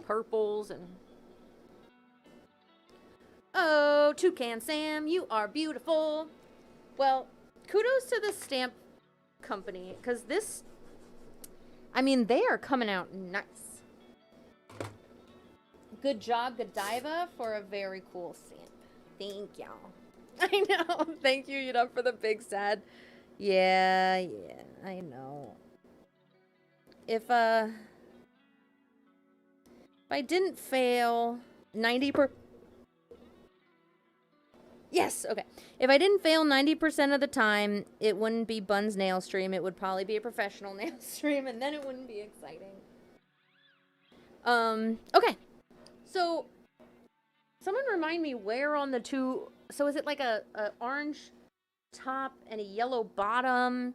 Purples and... Oh, Toucan Sam, you are beautiful. Well, kudos to the stamp company, because this... I mean, they are coming out nice. Good job, Godiva, for a very cool stamp. Thank y'all. I know. Thank you, for the big sad. Yeah, I know. If I didn't fail 90%. Yes, okay. If I didn't fail 90% of the time, it wouldn't be Bun's nail stream. It would probably be a professional nail stream, and then it wouldn't be exciting. Okay. So, someone remind me where on the two... So is it like a orange top and a yellow bottom?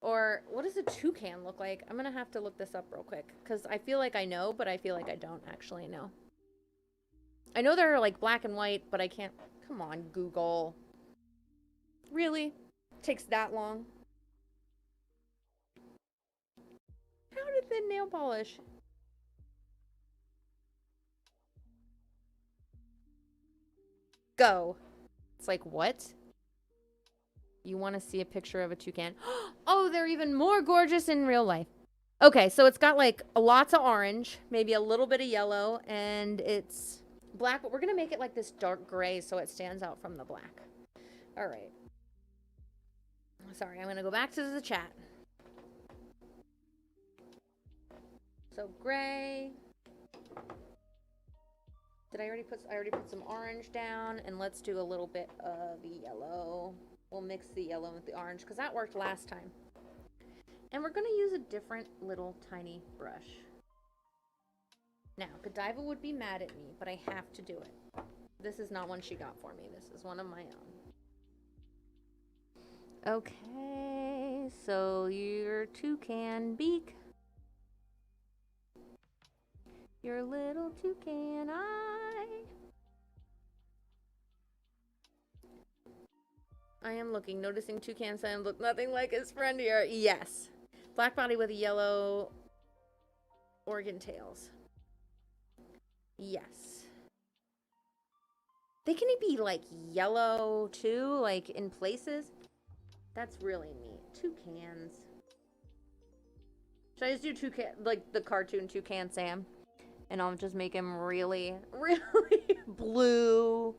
Or what does a toucan look like? I'm going to have to look this up real quick, because I feel like I know, but I feel like I don't actually know. I know they're like black and white, but I can't... Come on, Google. Really? Takes that long? How did the nail polish? Go. It's like, what? You want to see a picture of a toucan? Oh, they're even more gorgeous in real life. Okay, so it's got like lots of orange, maybe a little bit of yellow, and it's black, but we're going to make it like this dark gray so it stands out from the black. All right. Sorry, I'm going to go back to the chat. So gray. Did I already put some orange down, and let's do a little bit of yellow. We'll mix the yellow with the orange because that worked last time. And we're going to use a different little tiny brush. Now, Godiva would be mad at me, but I have to do it. This is not one she got for me. This is one of my own. Okay, so your toucan beak. Your little toucan eye. I am looking, noticing toucan Sam look nothing like his friend here. Yes. Black body with yellow organ tails. Yes. They can be like yellow too, like in places. That's really neat. Toucans. Should I just do toucan, like the cartoon Toucan Sam? And I'll just make him really, really blue.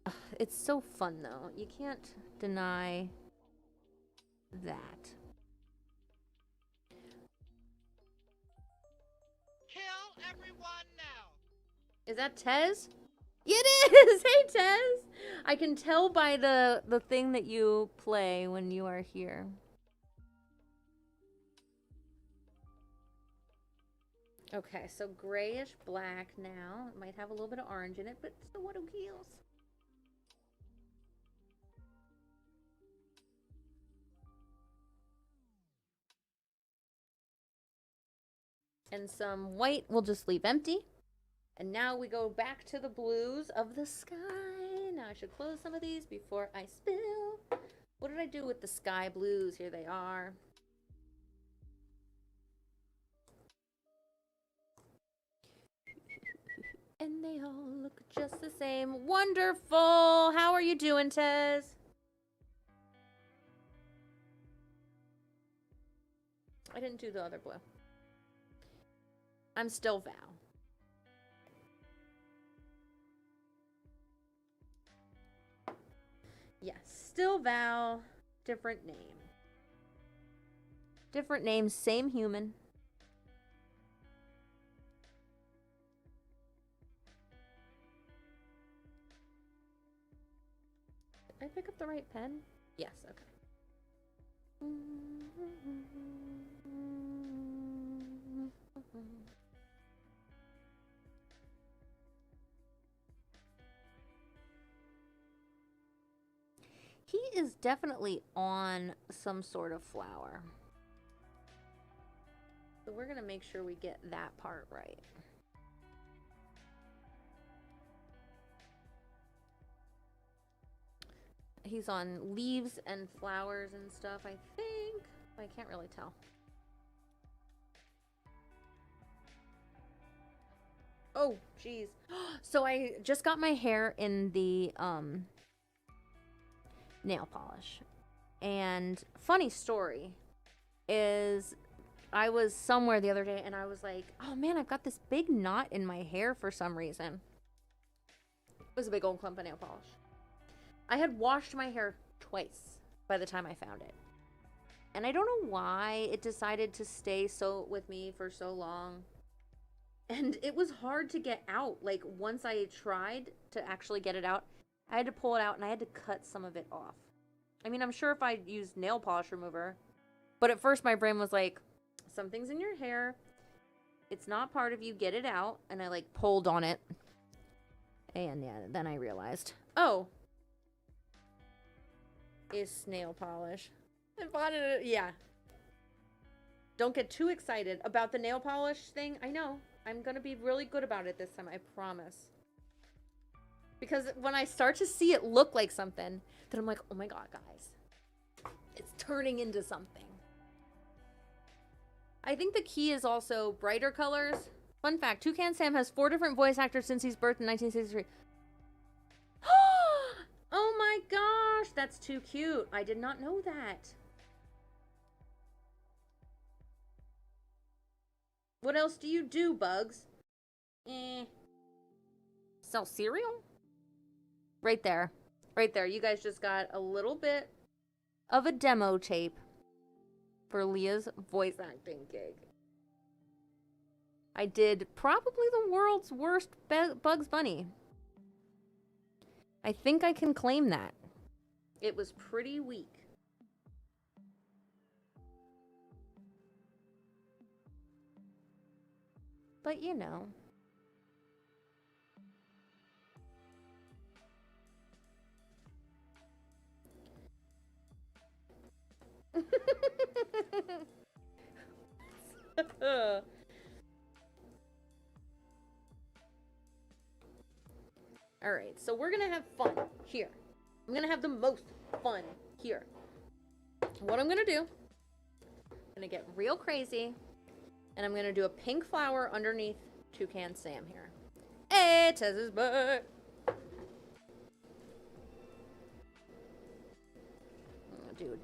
Ugh, it's so fun though. You can't deny that.
Kill everyone now.
Is that Tez? It is! Hey, Tez! I can tell by the thing that you play when you are here. Okay, so grayish black now. It might have a little bit of orange in it, but so what, who cares? And some white we'll just leave empty. And now we go back to the blues of the sky. Now I should close some of these before I spill. What did I do with the sky blues? Here they are. And they all look just the same. Wonderful. How are you doing, Tez? I didn't do the other blue. I'm still Val. Yes, still Val. Different name. Different name, same human. Did I pick up the right pen? Yes, okay. He is definitely on some sort of flower. So we're going to make sure we get that part right. He's on leaves and flowers and stuff, I think. I can't really tell. Oh, geez. So I just got my hair in the nail polish. And funny story is I was somewhere the other day and I was like, oh man, I've got this big knot in my hair for some reason. It was a big old clump of nail polish. I had washed my hair twice by the time I found it. And I don't know why it decided to stay so with me for so long. And it was hard to get out. Like, once I tried to actually get it out, I had to pull it out and I had to cut some of it off. I mean, I'm sure if I used nail polish remover, but at first my brain was like, something's in your hair. It's not part of you. Get it out. And I, like, pulled on it. And, yeah, then I realized, oh, it's nail polish. I bought it, yeah. Don't get too excited about the nail polish thing. I know. I'm going to be really good about it this time. I promise. Because when I start to see it look like something, then I'm like, oh my God, guys. It's turning into something. I think the key is also brighter colors. Fun fact, Toucan Sam has 4 different voice actors since he's birthed in 1963. Oh my gosh, that's too cute. I did not know that. What else do you do, Bugs? Sell cereal? Right there. Right there. You guys just got a little bit of a demo tape for Leah's voice acting gig. I did probably the world's worst Bugs Bunny. I think I can claim that. It was pretty weak. But you know. Alright, so we're gonna have fun here. I'm gonna have the most fun here. What I'm gonna do, I'm gonna get real crazy, and I'm gonna do a pink flower underneath Toucan Sam here. Hey, Tez's butt! I'm gonna do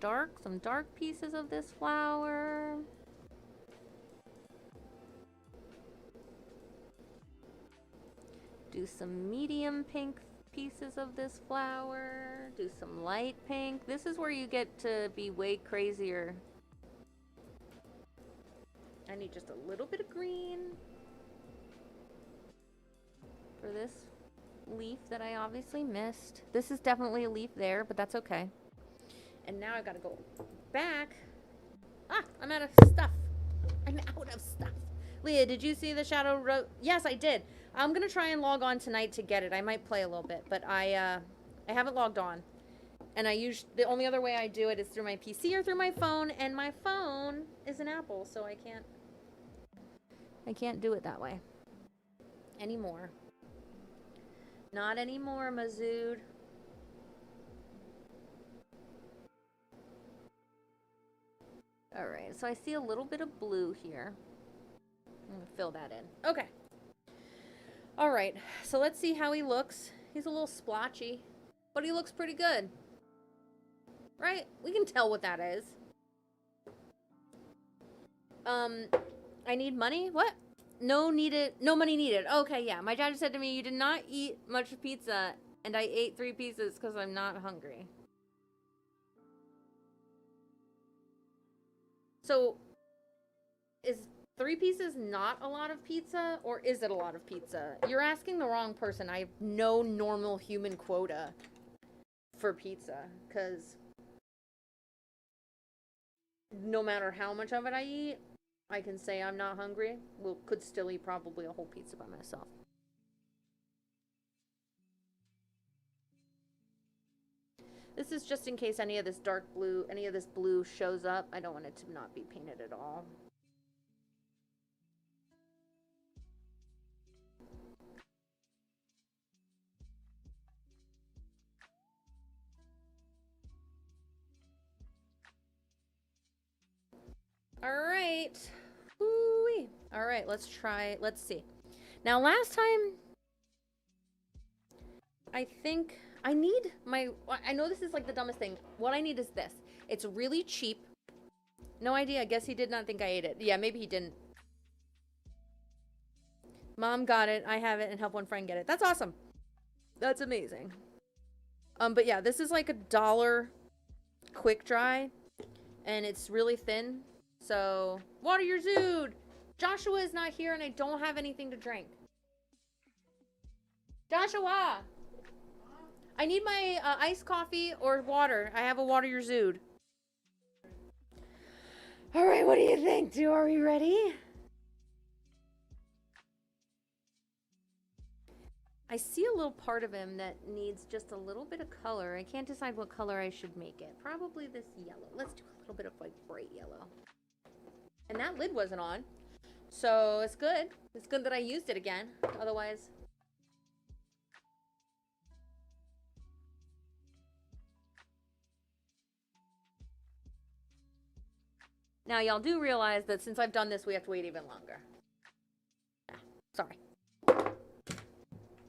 some dark pieces of this flower. Do some medium pink pieces of this flower. Do some light pink. This is where you get to be way crazier. I need just a little bit of green for this leaf that I obviously missed. This is definitely a leaf there, but that's okay. And now I've got to go back. Ah, I'm out of stuff. I'm out of stuff. Leah, did you see the Shadow Road? Yes, I did. I'm going to try and log on tonight to get it. I might play a little bit, but I haven't logged on. And the only other way I do it is through my PC or through my phone, and my phone is an Apple, so I can't do it that way anymore. Not anymore, Mazood. All right, so I see a little bit of blue here. I'm gonna fill that in. Okay. All right, so let's see how he looks. He's a little splotchy, but he looks pretty good. Right? We can tell what that is. I need money? What? No money needed. Okay, yeah. My dad said to me, you did not eat much pizza, and I ate 3 pieces because I'm not hungry. So, is 3 pieces not a lot of pizza, or is it a lot of pizza? You're asking the wrong person. I have no normal human quota for pizza, because no matter how much of it I eat, I can say I'm not hungry. Could still eat probably a whole pizza by myself. This is just in case any of this dark blue, any of this blue shows up. I don't want it to not be painted at all. All right. Woo-wee. All right, let's see. Now, last time, I think I know this is like the dumbest thing. What I need is this. It's really cheap. No idea. I guess he did not think I ate it. Yeah, maybe he didn't. Mom got it. I have it, and help one friend get it. That's awesome. That's amazing. But yeah, this is like $1 quick dry, and it's really thin. So, water your Zood! Joshua is not here and I don't have anything to drink. Joshua! I need my iced coffee or water. I have a water your zood. All right, what do you think? Are we ready? I see a little part of him that needs just a little bit of color. I can't decide what color I should make it. Probably this yellow. Let's do a little bit of like bright yellow. And that lid wasn't on. So it's good. It's good that I used it again. Otherwise... Now, y'all do realize that since I've done this, we have to wait even longer. Ah, sorry.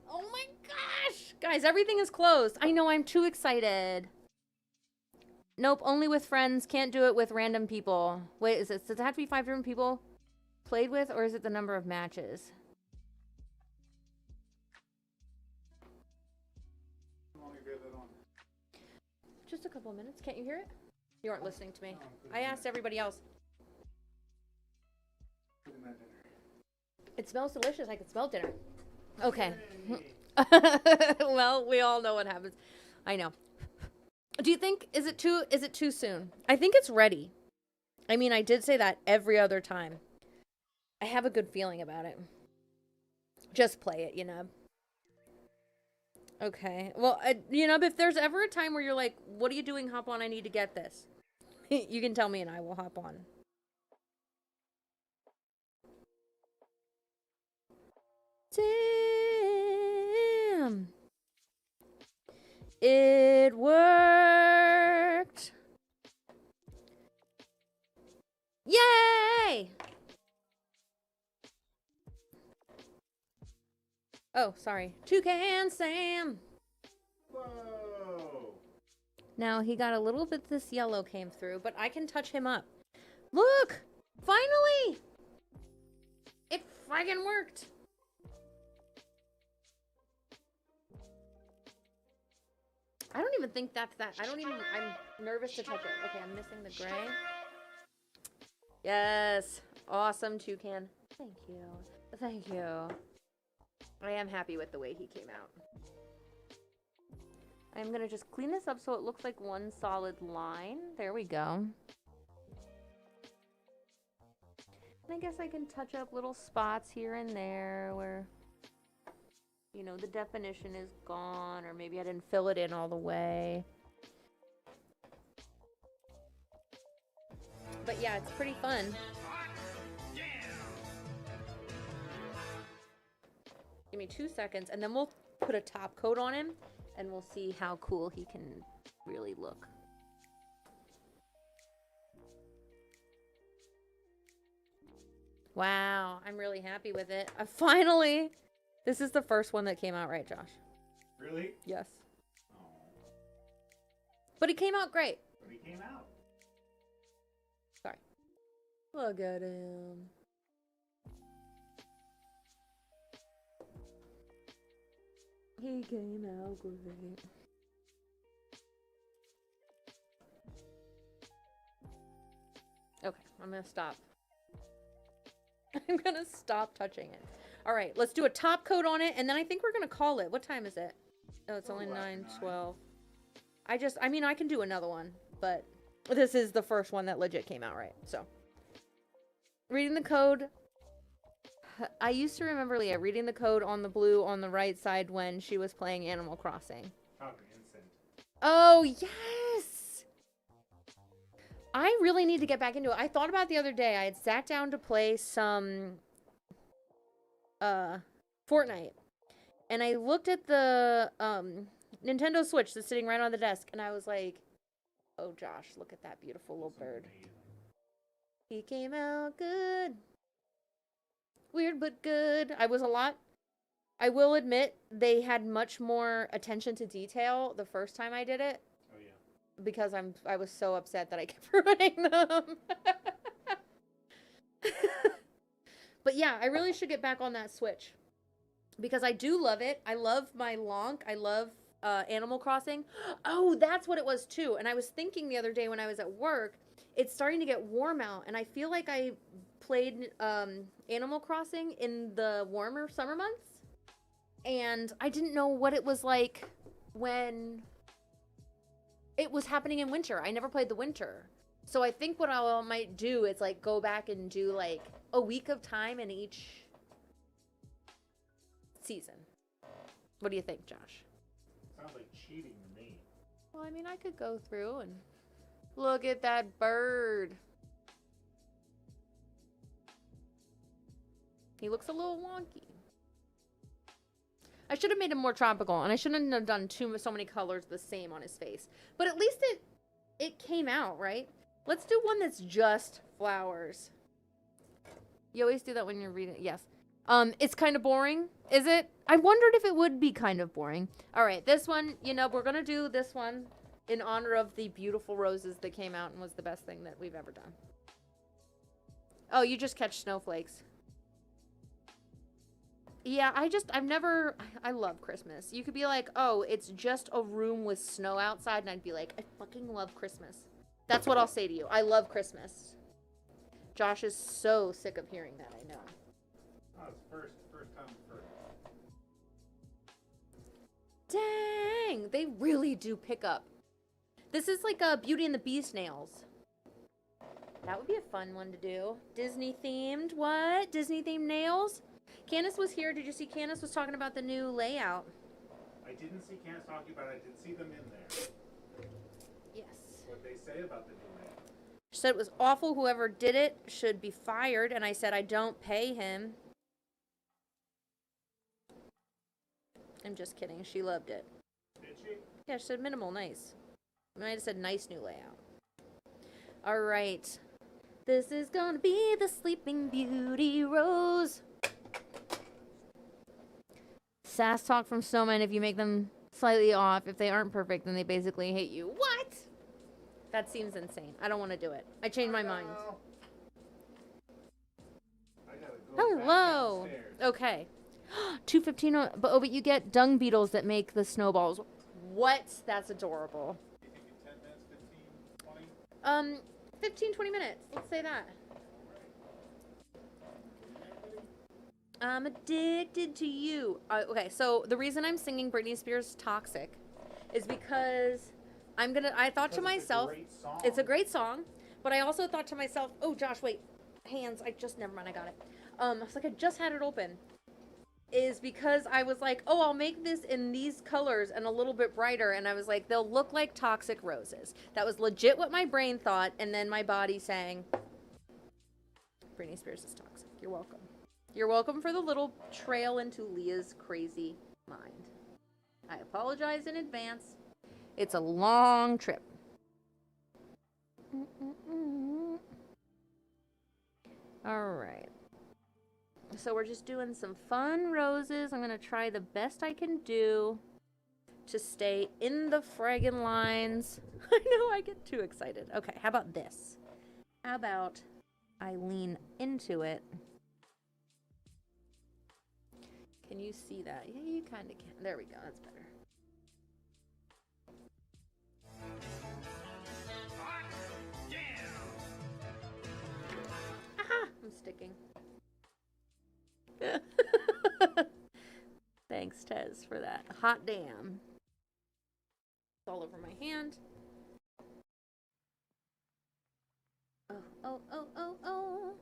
Oh my gosh! Guys, everything is closed. I know, I'm too excited. Nope, only with friends. Can't do it with random people. Wait, does it have to be 5 different people played with, or is it the number of matches?
How long have you had that on?
Just a couple of minutes. Can't you hear it? You aren't listening to me. I asked everybody else.
Put in that dinner.
It smells delicious. I can smell dinner. Okay. Well, we all know what happens. I know. Do you think, is it too soon? I think it's ready. I mean, I did say that every other time. I have a good feeling about it. Just play it, you know. Okay. Well, you know, if there's ever a time where you're like, what are you doing? Hop on. I need to get this. You can tell me and I will hop on. Damn. It worked. Yay! Oh, sorry. Toucan Sam.
Whoa!
Now, he got a little bit, this yellow came through, but I can touch him up. Look! Finally! It friggin' worked! I don't even think that's that. I'm nervous to touch it. Okay, I'm missing the gray. Yes! Awesome, Toucan. Thank you. Thank you. I am happy with the way he came out. I'm gonna just clean this up so it looks like one solid line. There we go. And I guess I can touch up little spots here and there where, you know, the definition is gone, or maybe I didn't fill it in all the way. But yeah, it's pretty fun. Give me 2 seconds, and then we'll put a top coat on him, and we'll see how cool he can really look. Wow, I'm really happy with it. Finally! This is the first one that came out right, Josh.
Really?
Yes.
Oh.
But he came out great.
But he came out.
Sorry. Look at him. He came out great. Okay, I'm gonna stop. I'm gonna stop touching it. All right, let's do a top coat on it, and then I think we're gonna call it. What time is it? Oh, it's only 9:12. I mean, I can do another one, but this is the first one that legit came out right. So, reading the code. I used to remember Leah reading the code on the blue on the right side when she was playing Animal Crossing.
Cognizant.
Oh, yes! I really need to get back into it. I thought about it the other day. I had sat down to play some Fortnite. And I looked at the Nintendo Switch that's sitting right on the desk, and I was like, oh, Josh, look at that beautiful little bird. He came out good. Weird but good. I will admit, they had much more attention to detail the first time I did it.
Oh, yeah.
Because I was so upset that I kept ruining them. But yeah, I really should get back on that Switch. Because I do love it. I love my Lonk. I love Animal Crossing. Oh, that's what it was too. And I was thinking the other day when I was at work, it's starting to get warm out. And I feel like I played Animal Crossing in the warmer summer months, and I didn't know what it was like when it was happening in winter. I never played the winter. So I think what I might do is like go back and do like a week of time in each season. What do you think, Josh?
Sounds like cheating to me.
Well, I mean, I could go through and look at that bird. He looks a little wonky. I should have made him more tropical, and I shouldn't have done so many colors the same on his face. But at least it came out, right? Let's do one that's just flowers. You always do that when you're reading. Yes. It's kind of boring, is it? I wondered if it would be kind of boring. All right, this one, you know, we're going to do this one in honor of the beautiful roses that came out and was the best thing that we've ever done. Oh, you just catch snowflakes. Yeah, I love Christmas. You could be like, oh, it's just a room with snow outside, and I'd be like, I fucking love Christmas. That's what I'll say to you. I love Christmas. Josh is so sick of hearing that, I know.
Oh, it's first time first.
Dang, they really do pick up. This is like a Beauty and the Beast nails. That would be a fun one to do. Disney themed, what? Disney themed nails? Candace was here. Did you see Candace was talking about the new layout?
I didn't see Candace talking about it. I did see them in there.
Yes.
What they say about the new layout.
She said it was awful. Whoever did it should be fired. And I said, I don't pay him. I'm just kidding. She loved it.
Did she?
Yeah, she said minimal, nice. I might have said nice new layout. All right. This is gonna be the Sleeping Beauty Rose. Sass talk from snowmen. If you make them slightly off, if they aren't perfect, then they basically hate you. What? That seems insane. I don't want to do it. I changed my mind.
I gotta go
Hello.
back downstairs.
Okay. 215. But you get dung beetles that make the snowballs. What? That's adorable.
You think in 10 minutes, 15, 20?
15, 20 minutes. Let's say that. I'm addicted to you. Okay, so the reason I'm singing Britney Spears' Toxic is because I thought to myself, it's a great song, but I also thought to myself, oh, Josh, wait, hands, never mind, I got it. I was like, I just had it open. Is because I was like, oh, I'll make this in these colors and a little bit brighter, and I was like, they'll look like toxic roses. That was legit what my brain thought, and then my body sang, Britney Spears is toxic. You're welcome. You're welcome for the little trail into Leah's crazy mind. I apologize in advance. It's a long trip. All right. So we're just doing some fun roses. I'm going to try the best I can do to stay in the friggin' lines. I know I get too excited. Okay, how about this? How about I lean into it? Can you see that? Yeah, you kind of can. There we go. That's better. Aha! I'm sticking. Thanks, Tez, for that. Hot damn. It's all over my hand. Oh, oh, oh, oh, oh.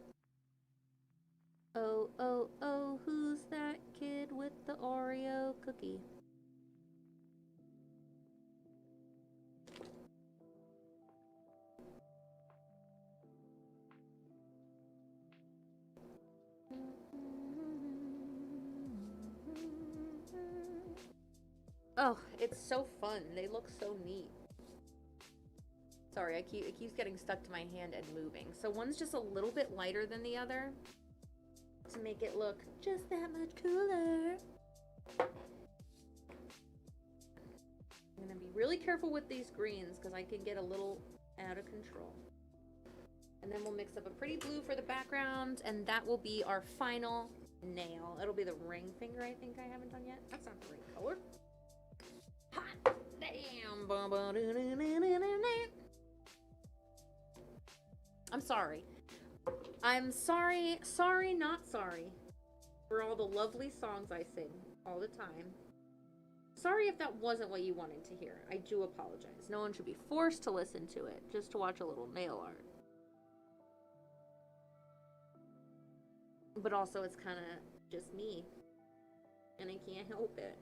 Oh, oh, oh, who's that kid with the Oreo cookie? Oh, it's so fun. They look so neat. Sorry, it keeps getting stuck to my hand and moving. So one's just a little bit lighter than the other to make it look just that much cooler. I'm gonna be really careful with these greens because I can get a little out of control. And then we'll mix up a pretty blue for the background, and that will be our final nail. It'll be the ring finger I think I haven't done yet. That's not the right color. Hot damn. I'm sorry. I'm sorry, not sorry, for all the lovely songs I sing all the time. Sorry if that wasn't what you wanted to hear. I do apologize. No one should be forced to listen to it just to watch a little nail art. But also, it's kind of just me, and I can't help it.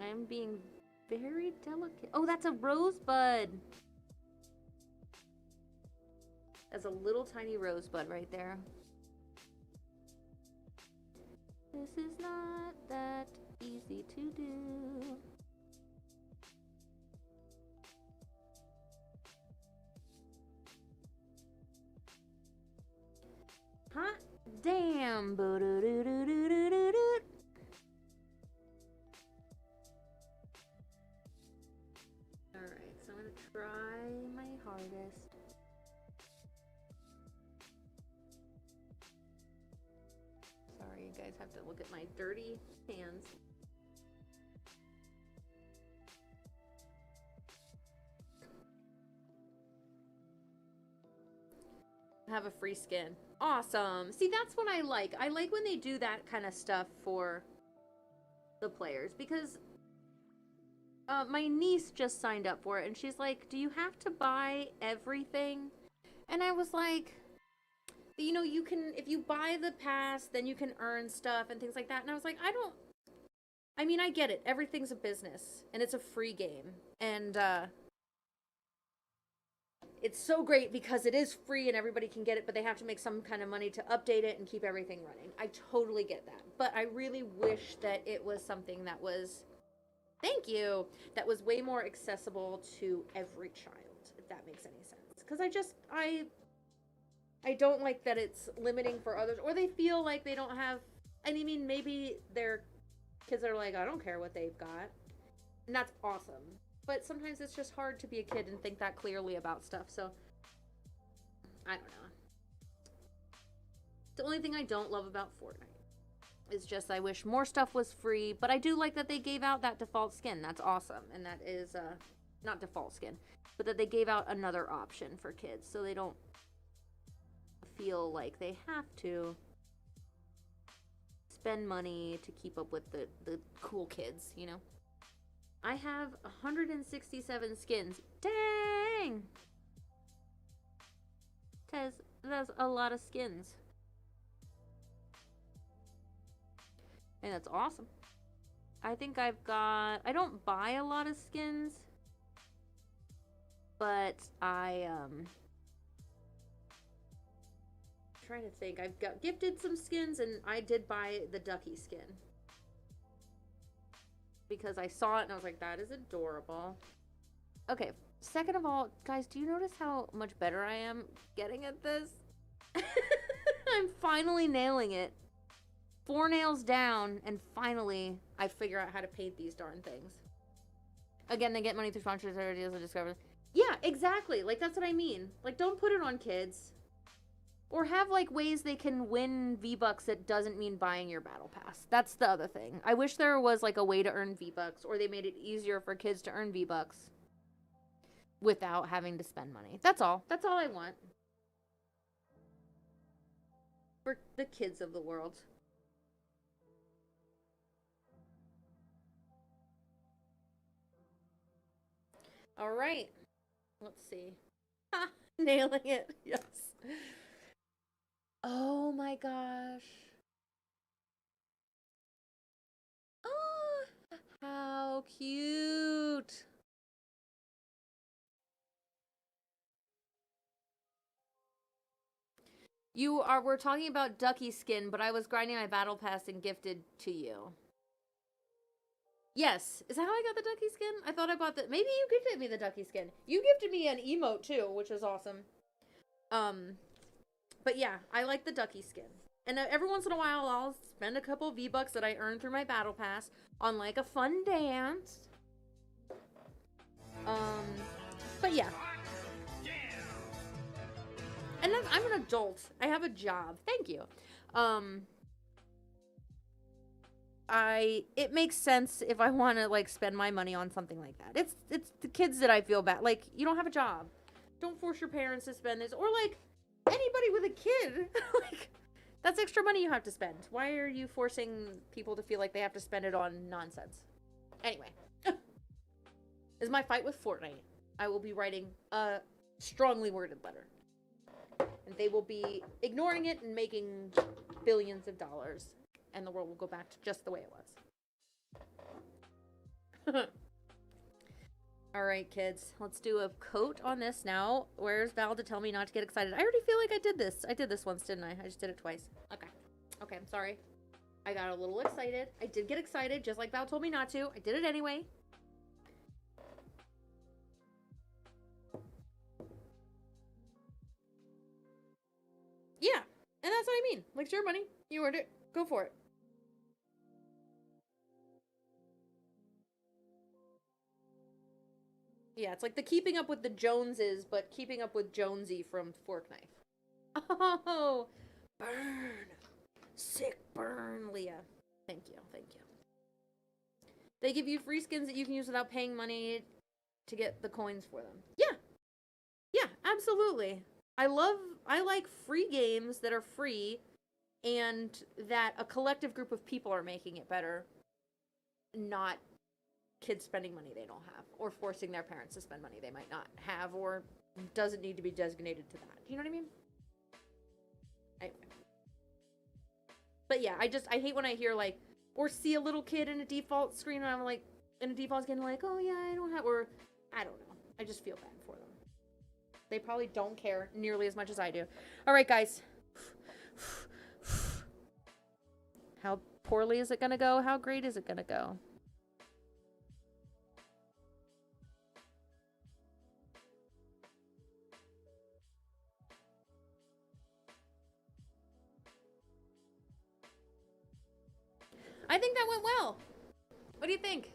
I'm being very delicate. Oh, that's a rosebud. That's a little tiny rosebud right there. This is not that easy to do. Hot damn. Alright, so I'm gonna try my hardest. Sorry, you guys have to look at my dirty hands. Have a free skin. Awesome. See, that's what I like. I like when they do that kind of stuff for the players, because my niece just signed up for it, and she's like, do you have to buy everything? And I was like, you know, you can, if you buy the pass, then you can earn stuff and things like that. And I was like, I mean, I get it. Everything's a business, and it's a free game. And, it's so great because it is free and everybody can get it, but they have to make some kind of money to update it and keep everything running. I totally get that. But I really wish that it was something that was, thank you, that was way more accessible to every child, if that makes any sense. Because I don't like that it's limiting for others, or they feel like they don't have, I mean, maybe their kids are like, I don't care what they've got. And that's awesome. But sometimes it's just hard to be a kid and think that clearly about stuff, so I don't know. The only thing I don't love about Fortnite is just I wish more stuff was free, but I do like that they gave out that default skin. That's awesome. And that is, not default skin, but that they gave out another option for kids so they don't feel like they have to spend money to keep up with the cool kids, you know? I have 167 skins. Dang! That's a lot of skins. And that's awesome. I think I've got, I don't buy a lot of skins, but I'm trying to think. I've got gifted some skins, and I did buy the Ducky skin because I saw it and I was like, that is adorable. Okay, second of all, guys, do you notice how much better I am getting at this? I'm finally nailing it. 4 nails down, and finally I figure out how to paint these darn things. Again, they get money through sponsors or deals and discover. Yeah, exactly. Like, that's what I mean. Like, don't put it on kids. Or have, like, ways they can win V-Bucks that doesn't mean buying your battle pass. That's the other thing. I wish there was, like, a way to earn V-Bucks, or they made it easier for kids to earn V-Bucks without having to spend money. That's all. That's all I want. For the kids of the world. All right. Let's see. Ha! Nailing it. Yes. Oh my gosh. Oh, how cute. We're talking about Ducky skin, but I was grinding my battle pass and gifted to you. Yes. Is that how I got the Ducky skin? I thought I bought the, maybe you gifted me the Ducky skin. You gifted me an emote too, which is awesome. But yeah, I like the Ducky skin. And every once in a while, I'll spend a couple V-Bucks that I earned through my battle pass on, like, a fun dance. But yeah. And I'm an adult. I have a job. Thank you. It makes sense if I want to, like, spend my money on something like that. It's the kids that I feel bad. Like, you don't have a job. Don't force your parents to spend this. Or, like, anybody with a kid. Like, that's extra money you have to spend. Why are you forcing people to feel like they have to spend it on nonsense? Anyway. This is my fight with Fortnite. I will be writing a strongly worded letter. And they will be ignoring it and making billions of dollars. And the world will go back to just the way it was. All right, kids. Let's do a coat on this now. Where's Val to tell me not to get excited? I already feel like I did this. I did this once, didn't I? I just did it twice. Okay. Okay, I'm sorry. I got a little excited. I did get excited, just like Val told me not to. I did it anyway. Yeah, and that's what I mean. Like, sure, money. You earned it. Go for it. Yeah, it's like the keeping up with the Joneses, but keeping up with Jonesy from Fork Knife. Oh, burn. Sick burn, Leah. Thank you, thank you. They give you free skins that you can use without paying money to get the coins for them. Yeah. Yeah, absolutely. I like free games that are free and that a collective group of people are making it better, not kids spending money they don't have or forcing their parents to spend money they might not have or doesn't need to be designated to that. Do you know what I mean? Anyway. But yeah, I hate when I hear like, or see a little kid in a default screen and I'm like, in a default skin like, oh yeah, I don't have, or I don't know. I just feel bad for them. They probably don't care nearly as much as I do. All right, guys. How poorly is it gonna go? How great is it gonna go? I think that went well. What do you think?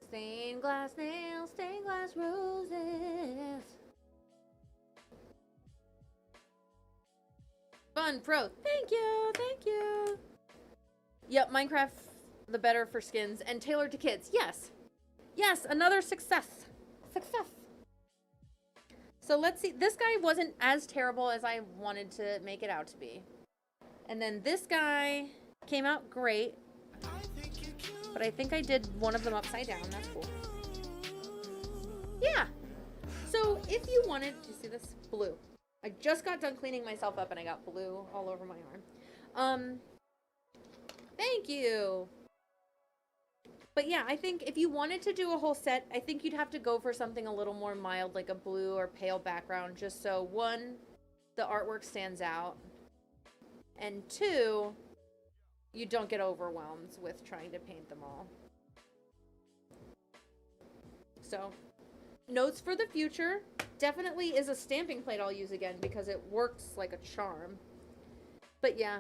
Stained glass nails, stained glass roses. Fun Pro, thank you, thank you. Yep, Minecraft, the better for skins and tailored to kids. Yes, yes, another success. Success. So let's see. This guy wasn't as terrible as I wanted to make it out to be. And then this guy came out great, but I think I did one of them upside down. That's cool. Yeah. So if you wanted to see this blue, I just got done cleaning myself up and I got blue all over my arm. Thank you. But yeah, I think if you wanted to do a whole set, I think you'd have to go for something a little more mild, like a blue or pale background, just so one, the artwork stands out, and two, you don't get overwhelmed with trying to paint them all. So, notes for the future, definitely is a stamping plate I'll use again because it works like a charm. But yeah,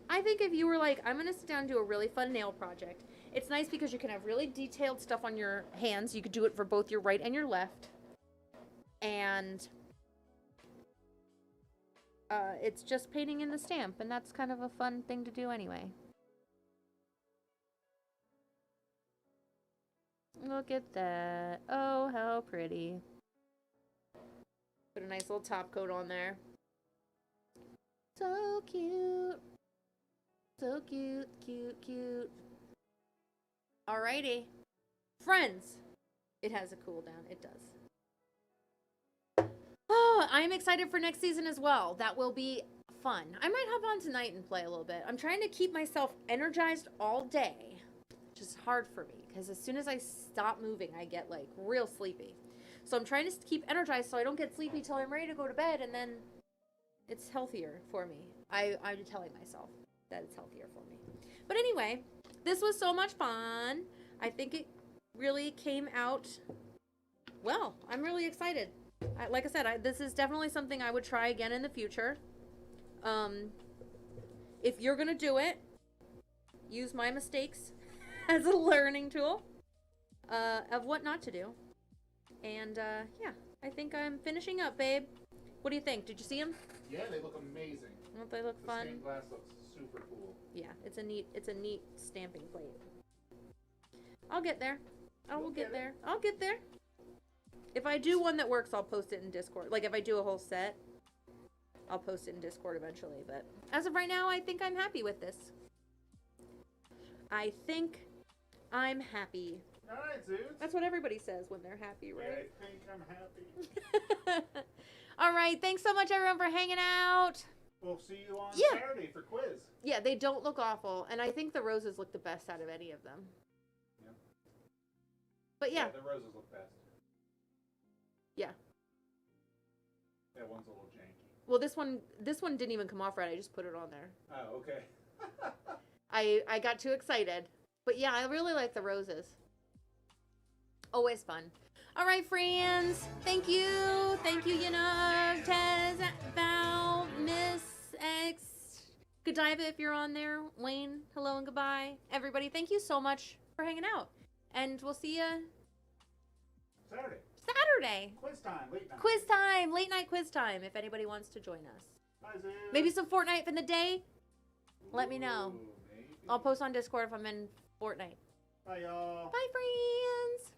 I think if you were like, I'm going to sit down and do a really fun nail project, it's nice because you can have really detailed stuff on your hands. You could do it for both your right and your left. And it's just painting in the stamp, and that's kind of a fun thing to do anyway. Look at that. Oh, how pretty. Put a nice little top coat on there. So cute. So cute, cute, cute. Alrighty. Friends. It has a cooldown. It does. Oh, I'm excited for next season as well. That will be fun. I might hop on tonight and play a little bit. I'm trying to keep myself energized all day, which is hard for me because as soon as I stop moving, I get like real sleepy. So I'm trying to keep energized so I don't get sleepy till I'm ready to go to bed, and then it's healthier for me. I'm telling myself that it's healthier for me. But anyway, this was so much fun. I think it really came out well. I'm really excited. Like I said, this is definitely something I would try again in the future. If you're going to do it, use my mistakes as a learning tool of what not to do. And yeah, I think I'm finishing up, babe. What do you think? Did you see them?
Yeah, they look amazing.
Don't they look fun?
The stained glass looks super cool.
Yeah, it's a neat stamping plate. I'll get there. I will get there. I'll get there. If I do one that works, I'll post it in Discord. Like, if I do a whole set, I'll post it in Discord eventually. But as of right now, I think I'm happy with this. I think I'm happy.
All right, Zeus.
That's what everybody says when they're happy,
Yeah,
right?
I think I'm happy.
All right. Thanks so much, everyone, for hanging out.
We'll see you on
Yeah.
Saturday for quiz.
Yeah, they don't look awful. And I think the roses look the best out of any of them.
Yeah.
But yeah.
The roses look best.
Yeah.
That one's a little janky.
Well, this one didn't even come off right. I just put it on there.
Oh, okay.
I got too excited. But yeah, I really like the roses. Always fun. All right, friends. Thank you. Thank you, Tez, Val, Miss X, Godiva, if you're on there. Wayne, hello and goodbye. Everybody, thank you so much for hanging out. And we'll see you Saturday.
Quiz time, late night.
Quiz time. Late night quiz time, if anybody wants to join us.
Bye, Zeus.
Maybe some Fortnite for the day. Let me know.
Ooh, maybe.
I'll post on Discord if I'm in Fortnite.
Bye, y'all.
Bye, friends.